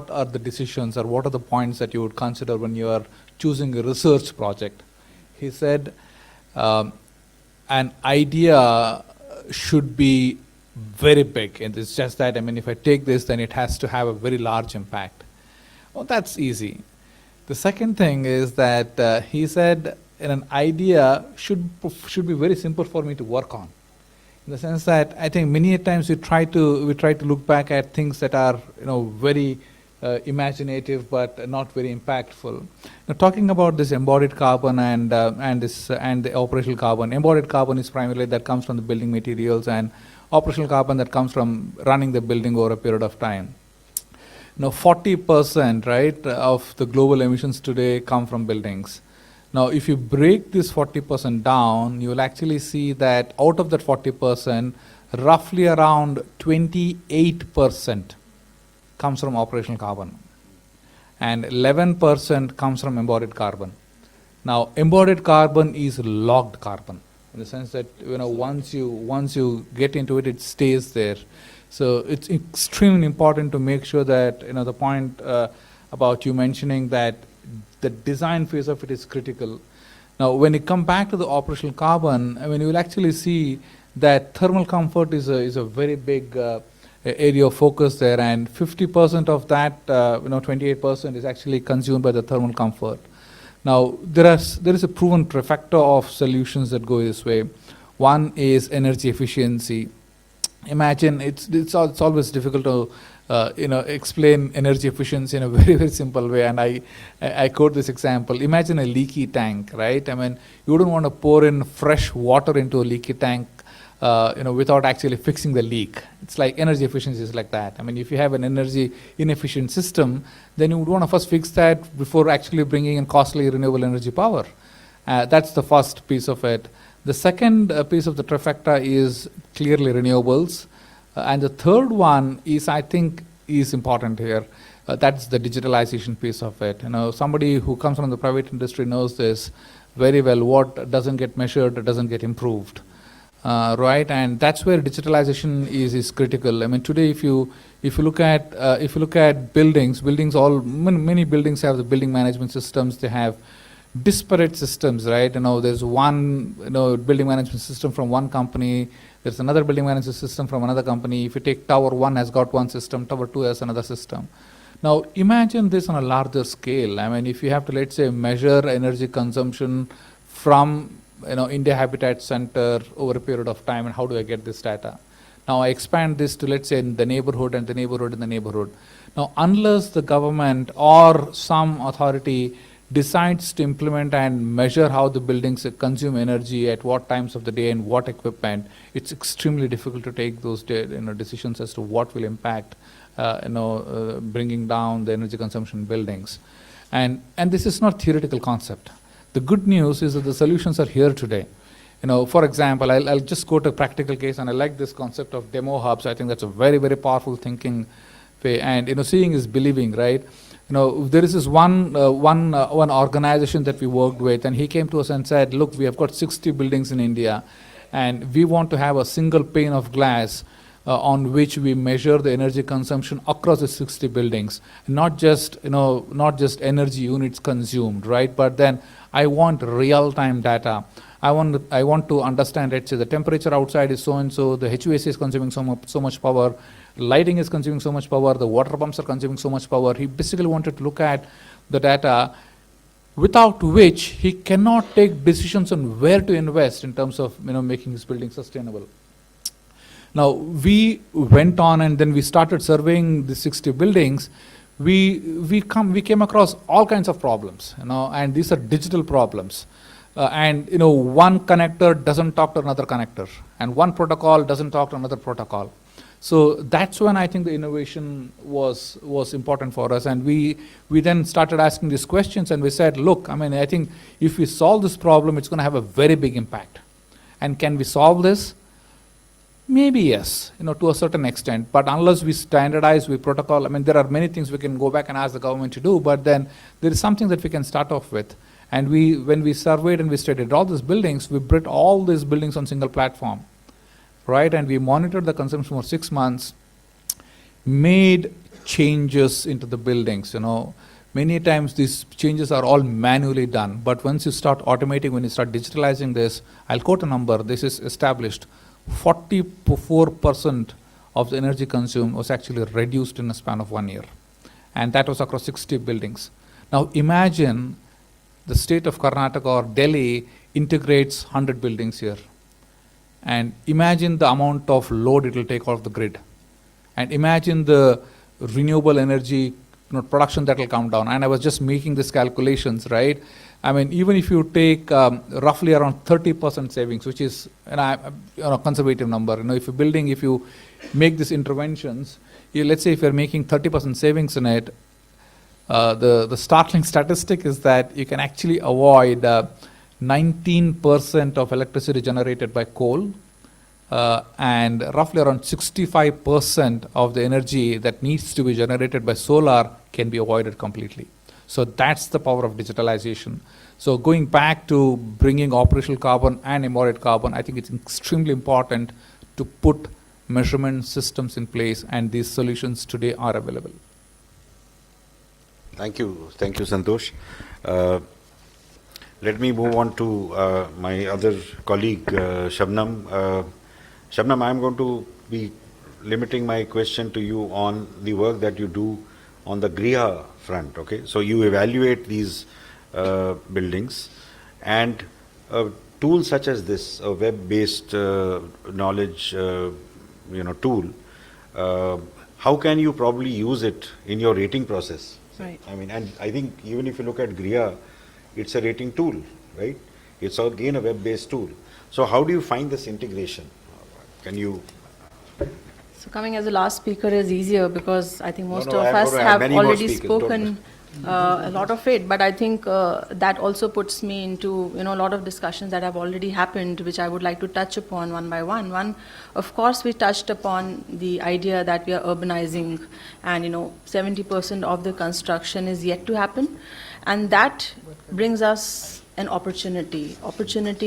are the decisions or what are the points that you would consider when you are choosing a research project? He said, an idea should be very big, and it's just that, I mean, if I take this, then it has to have a very large impact. Well, that's easy. The second thing is that he said an idea should be very simple for me to work on, in the sense that I think many times we try to look back at things that are very imaginative but not very impactful. Now, talking about this embodied carbon and the operational carbon. Embodied carbon is primarily that comes from the building materials, and operational carbon that comes from running the building over a period of time. Now, 40%, right, of the global emissions today come from buildings. Now, if you break this 40% down, you will actually see that out of that 40%, roughly around 28% comes from operational carbon, and 11% comes from embodied carbon. Now, embodied carbon is logged carbon, in the sense that once you get into it, it stays there. So it's extremely important to make sure that the point about you mentioning that the design phase of it is critical. Now, when you come back to the operational carbon, I mean, you will actually see that thermal comfort is a very big area of focus there, and 50% of that, 28% is actually consumed by the thermal comfort. Now, there is a proven trifecta of solutions that go this way. One is energy efficiency. Imagine it's always difficult to explain energy efficiency in a very, very simple way, and I quote this example. Imagine a leaky tank, right? I mean, you don't want to pour in fresh water into a leaky tank without actually fixing the leak. It's like energy efficiency is like that. I mean, if you have an energy inefficient system, then you would want to first fix that before actually bringing in costly renewable energy power. That's the first piece of it. The second piece of the trifecta is clearly renewables. And the third one is, I think, is important here. That's the digitalization piece of it. Somebody who comes from the private industry knows this very well. What doesn't get measured doesn't get improved, right? And that's where digitalization is critical. I mean, today, if you look at buildings, many buildings have the building management systems. They have disparate systems, right? There's one building management system from one company. There's another building management system from another company. If you take Tower 1 has got one system, Tower 2 has another system. Now, imagine this on a larger scale. I mean, if you have to, let's say, measure energy consumption from India Habitat Center over a period of time, and how do I get this data? Now I expand this to, let's say, in the neighborhood and the neighborhood and the neighborhood. Now, unless the government or some authority decides to implement and measure how the buildings consume energy at what times of the day and what equipment, it's extremely difficult to take those decisions as to what will impact bringing down the energy consumption in buildings. And this is not theoretical concept. The good news is that the solutions are here today. For example, I'll just go to a practical case, and I like this concept of demo hubs. I think that's a very, very powerful thinking way. And seeing is believing, right? There is this one organization that we worked with, and he came to us and said, look, we have got 60 buildings in India, and we want to have a single pane of glass on which we measure the energy consumption across the 60 buildings, not just energy units consumed, right? But then I want real-time data. I want to understand, let's say, the temperature outside is so and so, the HVAC is consuming so much power, lighting is consuming so much power, the water pumps are consuming so much power. He basically wanted to look at the data, without which he cannot take decisions on where to invest in terms of making his building sustainable. Now we went on, and then we started surveying the 60 buildings. We came across all kinds of problems, and these are digital problems. One connector doesn't talk to another connector, and one protocol doesn't talk to another protocol. So that's when I think the innovation was important for us, and we then started asking these questions, and we said, look, I think if we solve this problem, it's going to have a very big impact. And can we solve this? Maybe yes, to a certain extent, but unless we standardize, we protocol, there are many things we can go back and ask the government to do, but then there is something that we can start off with. And when we surveyed and we studied all these buildings, we built all these buildings on single platform, right? And we monitored the consumption for 6 months, made changes into the buildings, Many times these changes are all manually done, but once you start automating, when you start digitalizing this, I'll quote a number, this is established, 44% of the energy consumed was actually reduced in a span of 1 year. And that was across 60 buildings. Now imagine the state of Karnataka or Delhi integrates 100 buildings here. And imagine the amount of load it will take off the grid. And imagine the renewable energy production that will come down. And I was just making these calculations, right? Even if you take roughly around 30% savings, which is a conservative number. If you make these interventions, let's say if you're making 30% savings in it, the startling statistic is that you can actually avoid 19% of electricity generated by coal, and roughly around 65% of the energy that needs to be generated by solar can be avoided completely. So that's the power of digitalization. So going back to bringing operational carbon and embodied carbon, I think it's extremely important to put measurement systems in place, and these solutions today are available. Thank you, Santosh. Let me move on to my other colleague, Shabnam. Shabnam, I'm going to be limiting my question to you on the work that you do on the Griha front. Okay, so you evaluate these buildings, and tools such as this, a web-based knowledge, tool. How can you probably use it in your rating process? Right. And I think even if you look at Griha, it's a rating tool, right? It's again a web-based tool. So how do you find this integration? Can you? So coming as the last speaker is easier because I think most No, of I'm us going to have have many more already speakers, don't spoken a lot of it, but I think that also puts me into a lot of discussions that have already happened, which I would like to touch upon one by one. One, of course, we touched upon the idea that we are urbanizing, and 70% of the construction is yet to happen, and that brings us an opportunity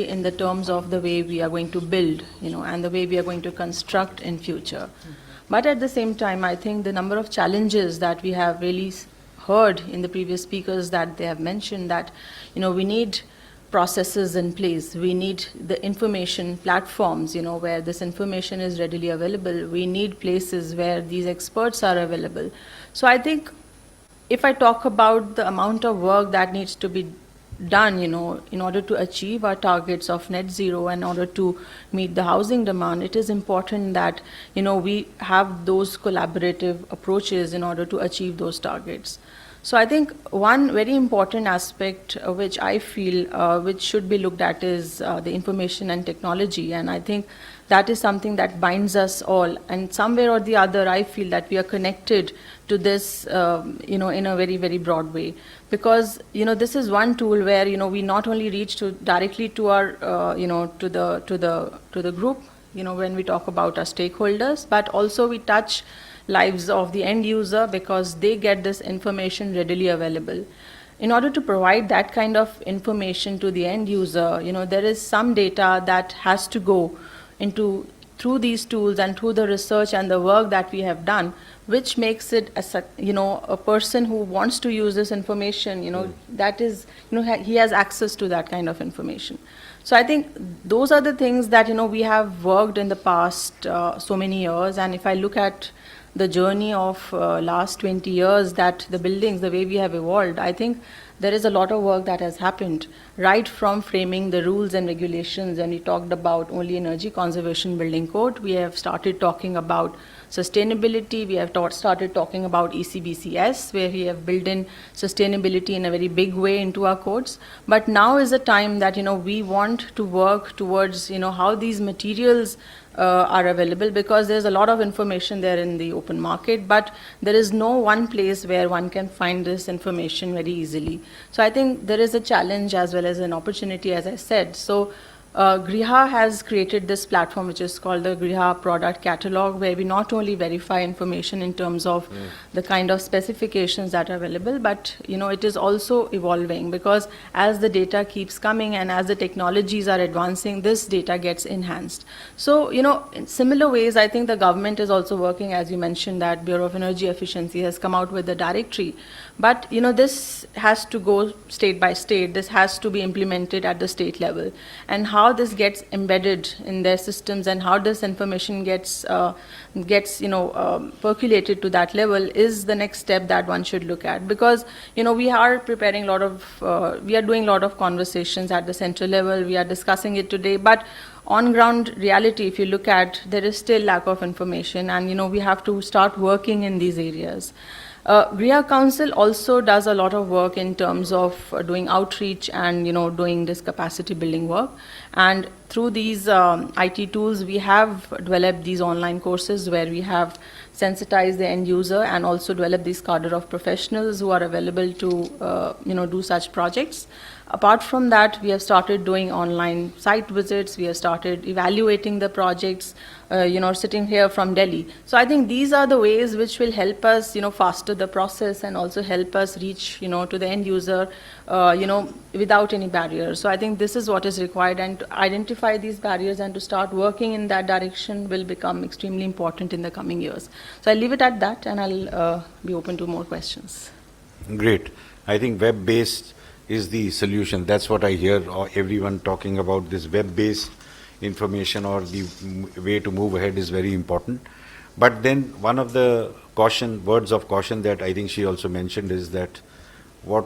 in the terms of the way we are going to build, and the way we are going to construct in future. But at the same time, I think the number of challenges that we have really heard in the previous speakers that they have mentioned, that we need processes in place, we need the information platforms, where this information is readily available, we need places where these experts are available. So I think if I talk about the amount of work that needs to be done, in order to achieve our targets of net zero, in order to meet the housing demand, it is important that, we have those collaborative approaches in order to achieve those targets. So I think one very important aspect which I feel which should be looked at is the information and technology, and I think that is something that binds us all, and somewhere or the other I feel that we are connected to this in a very, very broad way, because this is one tool where we not only reach directly to our to the group when we talk about our stakeholders, but also we touch lives of the end user because they get this information readily available. In order to provide that kind of information to the end user, there is some data that has to go through these tools and through the research and the work that we have done, which makes it a person who wants to use this information, that is, he has access to that kind of information. So I think those are the things that we have worked in the past so many years, and if I look at the journey of last 20 years, that the buildings, the way we have evolved, I think there is a lot of work that has happened, right from framing the rules and regulations. And we talked about only energy conservation building code. We have started talking about sustainability. We have started talking about ECBCS, where we have built in sustainability in a very big way into our codes. But now is the time that we want to work towards how these materials are available, because there's a lot of information there in the open market, but there is no one place where one can find this information very easily. So I think there is a challenge as well as an opportunity, as I said. So Griha has created this platform which is called the Griha Product Catalog, where we not only verify information in terms of the kind of specifications that are available, but it is also evolving, because as the data keeps coming and as the technologies are advancing, this data gets enhanced. So in similar ways, I think the government is also working, as you mentioned, that Bureau of Energy Efficiency has come out with the directory. But this has to go state by state. This has to be implemented at the state level, and how this gets embedded in their systems and how this information gets percolated to that level is the next step that one should look at. Because we are preparing we are doing a lot of conversations at the central level. We are discussing it today, but on ground reality, if you look at, there is still lack of information, and we have to start working in these areas. Griha Council also does a lot of work in terms of doing outreach and doing this capacity building work. And through these IT tools, we have developed these online courses where we have sensitized the end user and also developed this cadre of professionals who are available to do such projects. Apart from that, we have started doing online site visits. We have started evaluating the projects, sitting here from Delhi. So I think these are the ways which will help us, faster the process and also help us reach, to the end user, without any barriers. So I think this is what is required, and to identify these barriers and to start working in that direction will become extremely important in the coming years. So I'll leave it at that, and I'll be open to more questions. Great. I think web-based is the solution. That's what I hear everyone talking about. This web-based information or the way to move ahead is very important. But then one of the words of caution that I think she also mentioned is that what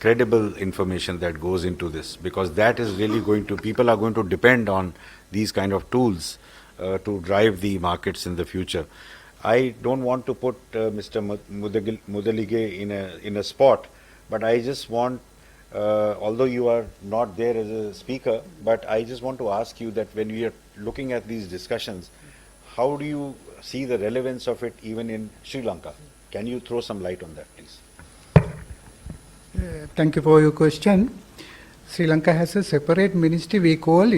credible information that goes into this, because that is really people are going to depend on these kind of tools to drive the markets in the future. I don't want to put Mr. Mudalige in a spot, but I just want, although you are not there as a speaker, but I just want to ask you that when we are looking at these discussions, how do you see the relevance of it even in Sri Lanka? Can you throw some light on that, please? Thank you for your question. Sri Lanka has a separate ministry we call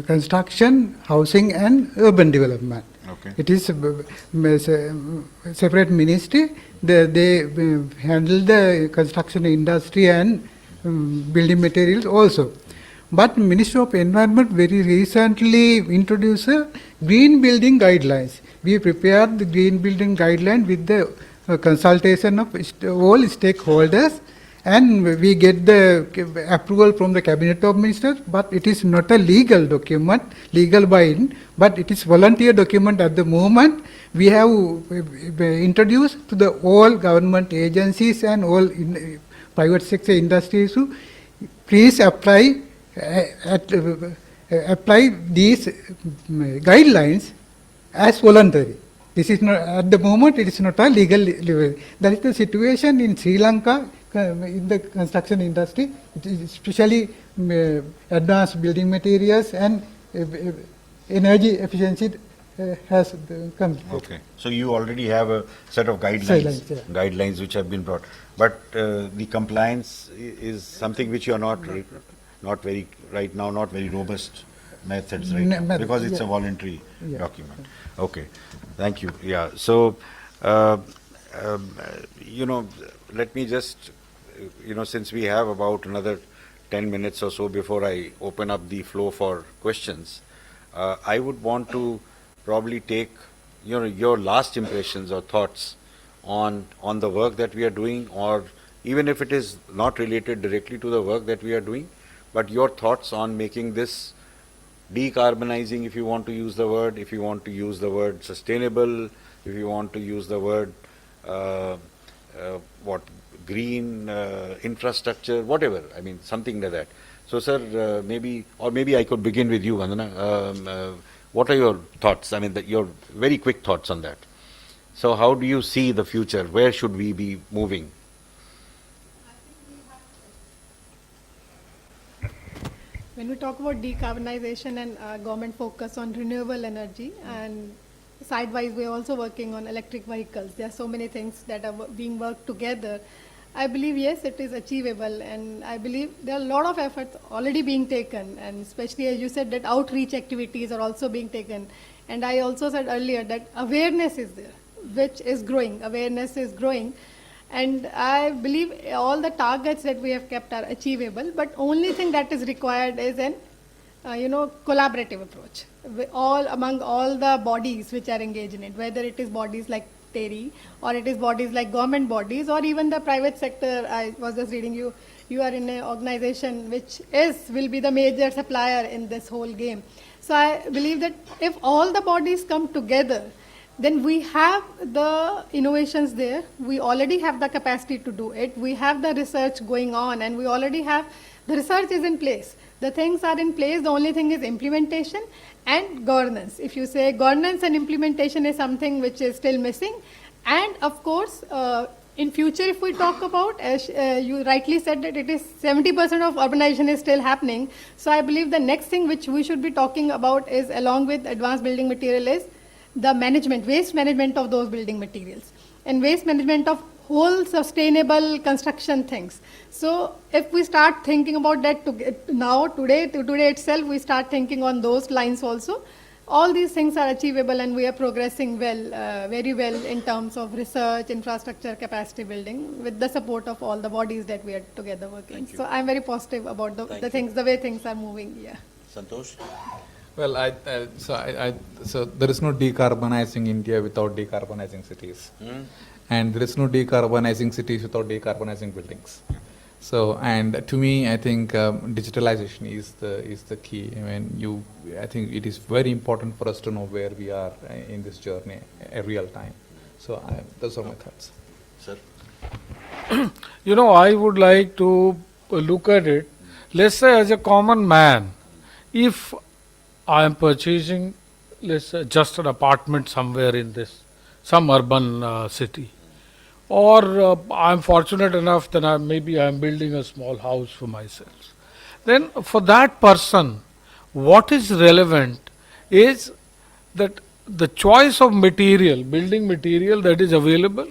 Construction, Housing and Urban Development. Okay. It is a separate ministry. They handle the construction industry and building materials also. But Ministry of Environment very recently introduced green building guidelines. We prepared the green building guideline with the consultation of all stakeholders, and we get the approval from the Cabinet of Ministers, but it is not a legal document, legal binding, but it is volunteer document at the moment. We have introduced to the all government agencies and all private sector industries to please apply apply these guidelines as voluntary. This is not, at the moment, it is not a legal level. That is the situation in Sri Lanka in the construction industry, especially advanced building materials and energy efficiency has come. Okay. So you already have a set of guidelines which have been brought. But the compliance is something which you are not very, right now, not very robust methods, right? Because it's a voluntary document. Okay. Thank you. Yeah. So, let me just, since we have about another 10 minutes or so before I open up the floor for questions, I would want to probably take your last impressions or thoughts on the work that we are doing, or even if it is not related directly to the work that we are doing, but your thoughts on making this decarbonizing, if you want to use the word, if you want to use the word sustainable, if you want to use the word green infrastructure, whatever, I mean, something like that. So, sir, maybe I could begin with you, Vandana. What are your thoughts? I mean, your very quick thoughts on that. So, how do you see the future? Where should we be moving? When we talk about decarbonization and government focus on renewable energy, and sidewise we're also working on electric vehicles. There are so many things that are being worked together. I believe, yes, it is achievable, and I believe there are a lot of efforts already being taken, and especially as you said that outreach activities are also being taken. And I also said earlier that awareness is there, which is growing. Awareness is growing. And I believe all the targets that we have kept are achievable, but only thing that is required is an collaborative approach among all the bodies which are engaged in it, whether it is bodies like TERI or it is bodies like government bodies or even the private sector. I was just reading you are in an organization which will be the major supplier in this whole game. So I believe that if all the bodies come together, then we have the innovations there. We already have the capacity to do it. We have the research going on, and we already have the research is in place. The things are in place. The only thing is implementation and governance. If you say governance and implementation is something which is still missing, and of course, in future, if we talk about, as you rightly said, that it is 70% of urbanization is still happening. So I believe the next thing which we should be talking about is, along with advanced building material, is the management, waste management of those building materials, and waste management of whole sustainable construction things. So if we start thinking about that today itself, we start thinking on those lines also. All these things are achievable, and we are progressing very well in terms of research, infrastructure, capacity building, with the support of all the bodies that we are together working. So I'm very positive about the way things are moving. Yeah. Santosh? Well, so there is no decarbonizing India without decarbonizing cities, and there is no decarbonizing cities without decarbonizing buildings. So, and to me, I think digitalization is the key. I think it is very important for us to know where we are in this journey in real time. So, those are my thoughts. Sir? I would like to look at it, let's say as a common man, if I am purchasing, let's say, just an apartment somewhere in some urban city, or I am fortunate enough that maybe I am building a small house for myself. Then for that person, what is relevant is that the choice of material, building material that is available,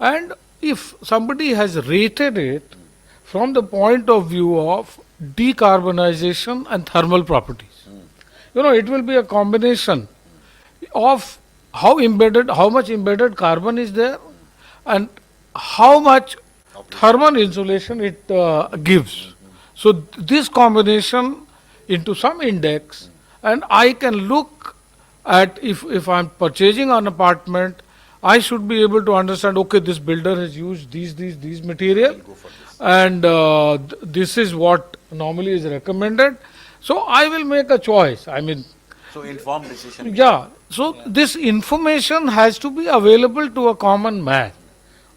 and if somebody has rated it from the point of view of decarbonization and thermal properties. It will be a combination of how much embedded carbon is there and how much thermal insulation it gives. So this combination into some index, and I can look at, if I'm purchasing an apartment, I should be able to understand, okay, this builder has used these material, and this is what normally is recommended. So I will make a choice. So informed decision. Yeah. So this information has to be available to a common man.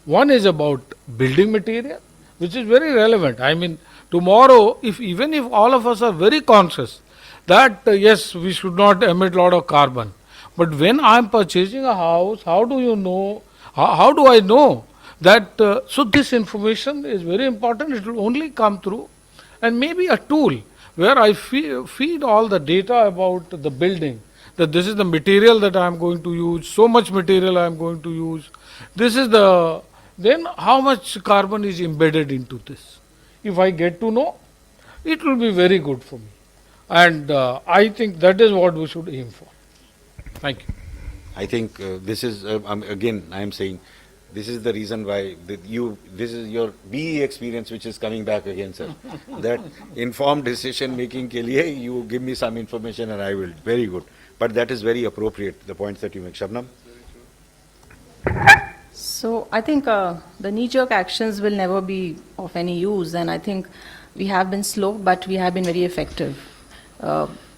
One is about building material, which is very relevant. I mean, tomorrow, even if all of us are very conscious that yes, we should not emit lot of carbon, but when I am purchasing a house, how do you know? How do I know that? So this information is very important. It will only come through, and maybe a tool where I feed all the data about the building, that this is the material that I am going to use, so much material I am going to use, this is the, then how much carbon is embedded into this. If I get to know, it will be very good for me. And I think that is what we should aim for. Thank you. I think this is, again, I am saying, this is the reason why this is your BE experience which is coming back again, sir. That informed decision making ke liye, you give me some information and I will. Very good. But that is very appropriate, the points that you make. Shabnam? So I think the knee-jerk actions will never be of any use, and I think we have been slow, but we have been very effective.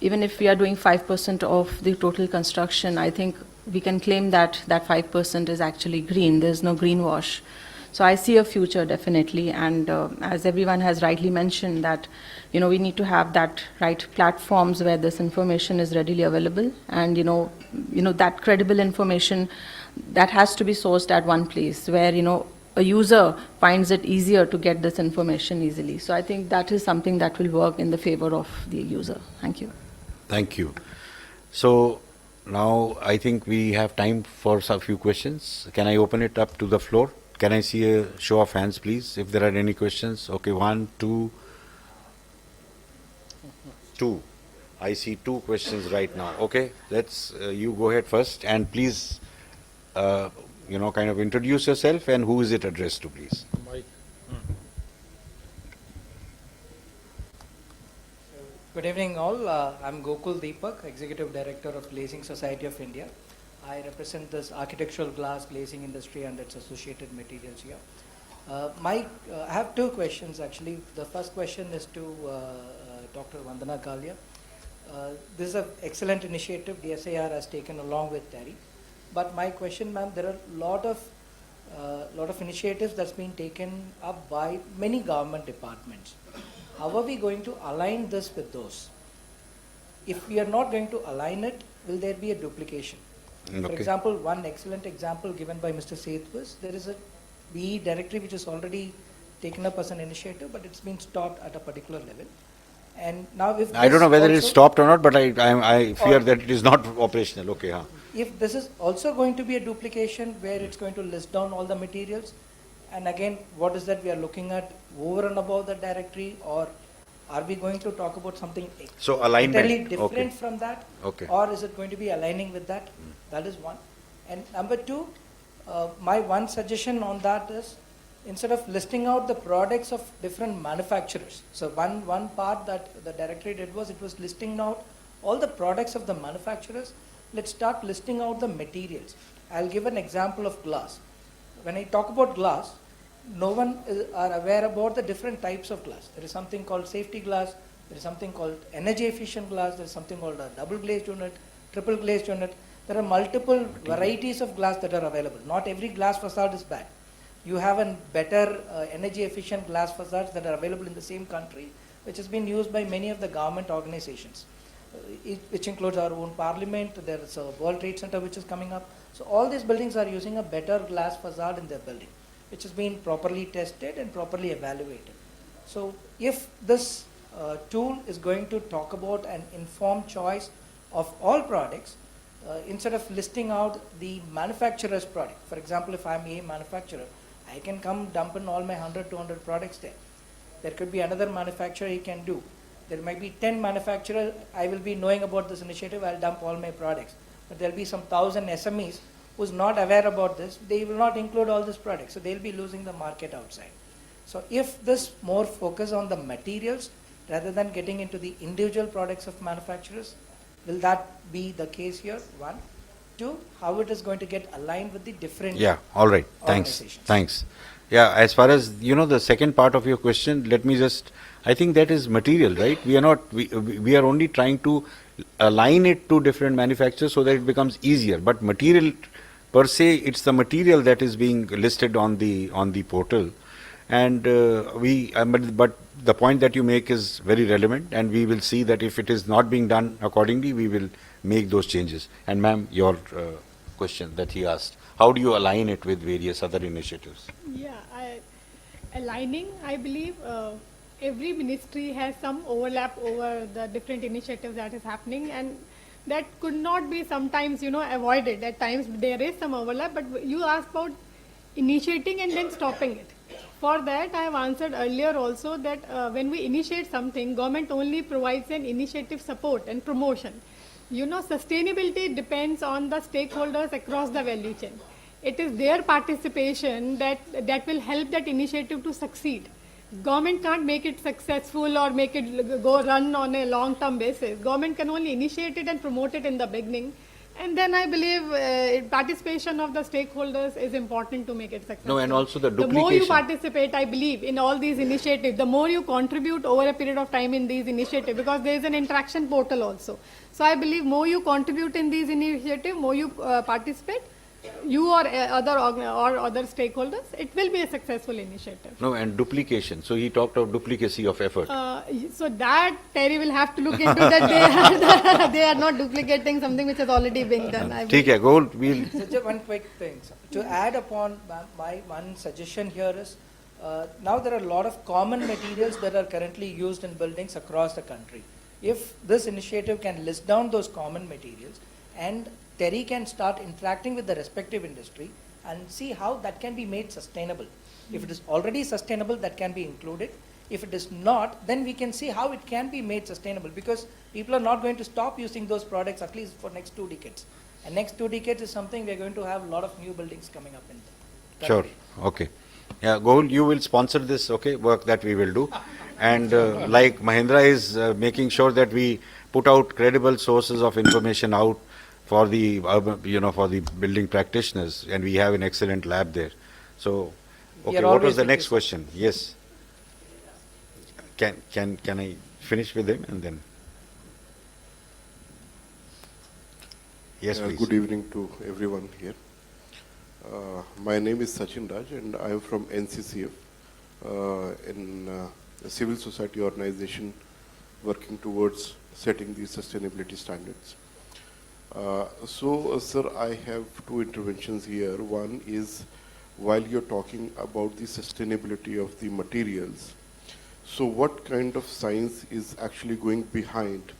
Even if we are doing 5% of the total construction, I think we can claim that that 5% is actually green. There's no greenwash. So I see a future definitely, and as everyone has rightly mentioned, that we need to have that right platforms where this information is readily available, and that credible information that has to be sourced at one place where a user finds it easier to get this information easily. So I think that is something that will work in the favor of the user. Thank you. Thank you. So now I think we have time for a few questions. Can I open it up to the floor? Can I see a show of hands, please, if there are any questions? Okay, 1, 2. I see 2 questions right now. Okay, let's, you go ahead first, and please, kind of introduce yourself and who is it addressed to, please. Good evening all. I'm Gokul Deepak, Executive Director of Glazing Society of India. I represent this architectural glass glazing industry and its associated materials here. I have 2 questions actually. The first question is to Dr. Vandana Kalia. This is an excellent initiative DSIR has taken along with TERI. But my question, ma'am, there are a lot of initiatives that's been taken up by many government departments. How are we going to align this with those? If we are not going to align it, will there be a duplication? Okay. For example, one excellent example given by Mr. Seth was there is a BE directory which is already taken up as an initiative, but it's been stopped at a particular level. And now if I don't know whether it's stopped or not, but I fear that it is not operational. Okay, huh? If this is also going to be a duplication where it's going to list down all the materials, and again, what is that we are looking at over and above the directory, or are we going to talk about something So alignment, entirely different okay. from that? Okay. Or is it going to be aligning with that? That is one. And number 2, my one suggestion on that is, instead of listing out the products of different manufacturers, so one part that the directory did was it was listing out all the products of the manufacturers. Let's start listing out the materials. I'll give an example of glass. When I talk about glass, no one are aware about the different types of glass. There is something called safety glass, there is something called energy efficient glass, there is something called a double glazed unit, triple glazed unit. There are multiple varieties of glass that are available. Not every glass facade is bad. You have a better energy efficient glass facades that are available in the same country, which has been used by many of the government organizations, which includes our own parliament. There is a World Trade Center which is coming up. So all these buildings are using a better glass facade in their building, which has been properly tested and properly evaluated. So if this tool is going to talk about an informed choice of all products, instead of listing out the manufacturer's product, for example, if I'm a manufacturer, I can come dump in all my 100, 200 products there. There could be another manufacturer he can do. There might be 10 manufacturers, I will be knowing about this initiative, I'll dump all my products. But there'll be some 1,000 SMEs who's not aware about this, they will not include all these products, so they'll be losing the market outside. So if this more focus on the materials rather than getting into the individual products of manufacturers, will that be the case here? 1. 2, how it is going to get aligned with the different all right. Thanks. Yeah, as far as, the second part of your question, let me just, I think that is material, right? We are only trying to align it to different manufacturers so that it becomes easier. But material per se, it's the material that is being listed on the portal. And but the point that you make is very relevant, and we will see that if it is not being done accordingly, we will make those changes. And ma'am, your question that he asked, how do you align it with various other initiatives? Yeah, aligning, I believe every ministry has some overlap over the different initiatives that is happening, and that could not be sometimes, avoided. At times there is some overlap, but you asked about initiating and then stopping it. For that, I have answered earlier also that when we initiate something, government only provides an initiative support and promotion. Sustainability depends on the stakeholders across the value chain. It is their participation that will help that initiative to succeed. Government can't make it successful or make it go run on a long-term basis. Government can only initiate it and promote it in the beginning. And then I believe participation of the stakeholders is important to make it successful. No, and also the The more you duplication. participate, I believe, in all these initiatives, the more you contribute over a period of time in these initiatives, because there is an interaction portal also. So I believe more you contribute in these initiatives, more you participate, you or other stakeholders, it will be a successful initiative. No, and duplication. So he talked of duplicacy of effort. So that TERI will have to look into that they are not duplicating something which has already been done. I ठीक है, goal we'll. So just one quick thing. So, to add upon my one suggestion here is, now there are a lot of common materials that are currently used in buildings across the country. If this initiative can list down those common materials, and TERI can start interacting with the respective industry and see how that can be made sustainable. If it is already sustainable, that can be included. If it is not, then we can see how it can be made sustainable, because people are not going to stop using those products at least for next 2 decades. And next 2 decades is something we are going to have a lot of new buildings coming up in the Sure, country. okay. Yeah, Goal, you will sponsor this, okay, work that we will do. And like Mahindra is making sure that we put out credible sources of information out for the for the building practitioners, and we have an excellent lab there. So, We okay, are what was always the with next you, sir. question? Yes. Can I finish with him and then? Yes, please. Good evening to everyone here. My name is Sachin Raj, and I am from NCCF, in a civil society organization working towards setting these sustainability standards. Sir, I have 2 interventions here. One is, while you're talking about the sustainability of the materials, so what kind of science is actually going behind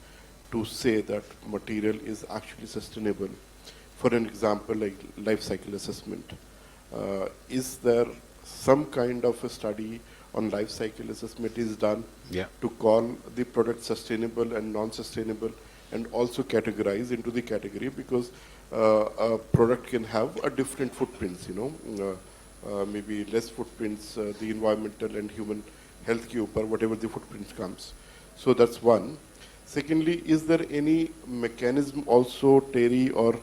to say that material is actually sustainable? For an example, like life cycle assessment. Is there some kind of a study on life cycle assessment is done to call the product sustainable and non-sustainable, and also categorize into the category, because a product can have a different footprints, maybe less footprints, the environmental and human health ke upar, whatever the footprints comes. So that's one. Secondly, is there any mechanism also, TERI or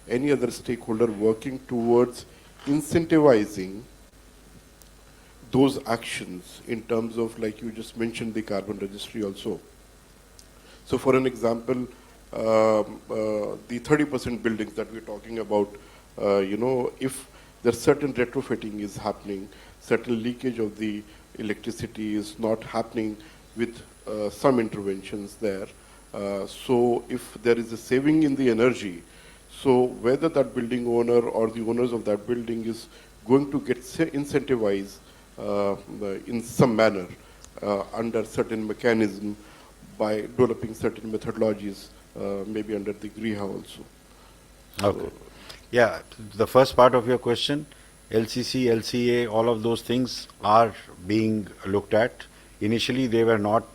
any other stakeholder working towards incentivizing those actions in terms of, like you just mentioned, the carbon registry also? So for an example, the 30% buildings that we're talking about, if there's certain retrofitting is happening, certain leakage of the electricity is not happening with some interventions there. So if there is a saving in the energy, so whether that building owner or the owners of that building is going to get incentivized in some manner under certain mechanism by developing certain methodologies, maybe under the GRIHA also. Okay. Yeah, the first part of your question, LCC, LCA, all of those things are being looked at. Initially, they were not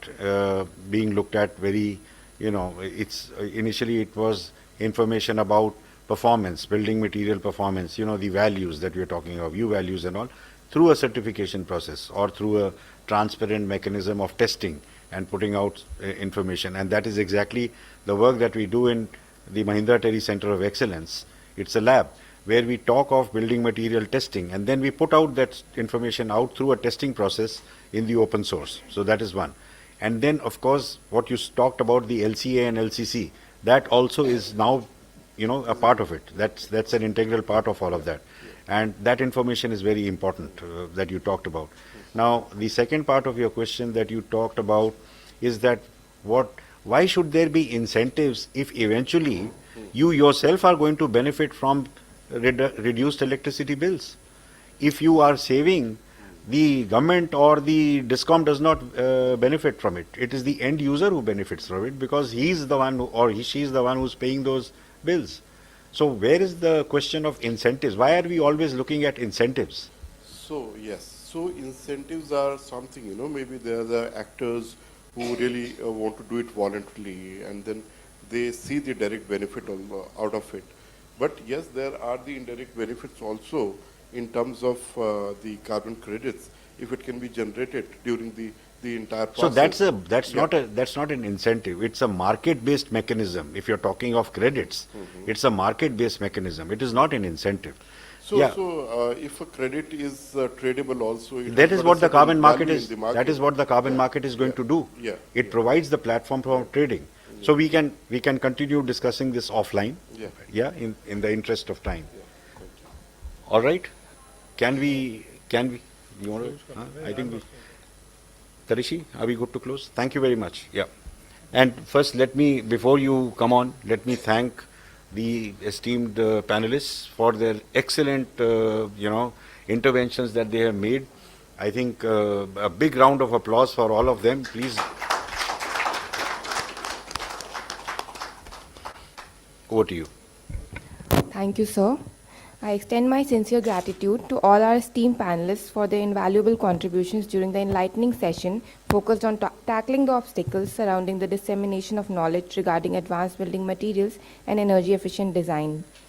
being looked at very, initially it was information about performance, building material performance, the values that we are talking of, U values and all, through a certification process or through a transparent mechanism of testing and putting out information. And that is exactly the work that we do in the Mahindra TERI Center of Excellence. It's a lab where we talk of building material testing, and then we put out that information out through a testing process in the open source. So that is one. And then, of course, what you talked about, the LCA and LCC, that also is now, a part of it. That's an integral part of all of that. And that information is very important that you talked about. Now, the second part of your question that you talked about is that why should there be incentives if eventually you yourself are going to benefit from reduced electricity bills? If you are saving, the government or the DISCOM does not benefit from it. It is the end user who benefits from it because he is the one she is the one who's paying those bills. So where is the question of incentives? Why are we always looking at incentives? So, yes, so incentives are something, maybe they are the actors who really want to do it voluntarily and then they see the direct benefit out of it. But yes, there are the indirect benefits also in terms of the carbon credits, if it can be generated during the entire process. So that's not an incentive. It's a market-based mechanism. If you're talking of credits, it's a market-based mechanism. It is not an incentive. So, Yeah. If a credit is tradable also, That is what the carbon market is. the market. That is what the carbon market is going to do. Yeah. It provides the platform for trading. So we can continue discussing this offline. Yeah. Yeah, in the interest of time. All right. Can we? You want to? I think. Tarishi, are we good to close? Thank you very much. Yeah. And first, before you come on, let me thank the esteemed panelists for their excellent, interventions that they have made. I think a big round of applause for all of them, please. Over to you. Thank you, sir. I extend my sincere gratitude to all our esteemed panelists for their invaluable contributions during the enlightening session focused on tackling the obstacles surrounding the dissemination of knowledge regarding advanced building materials and energy-efficient design.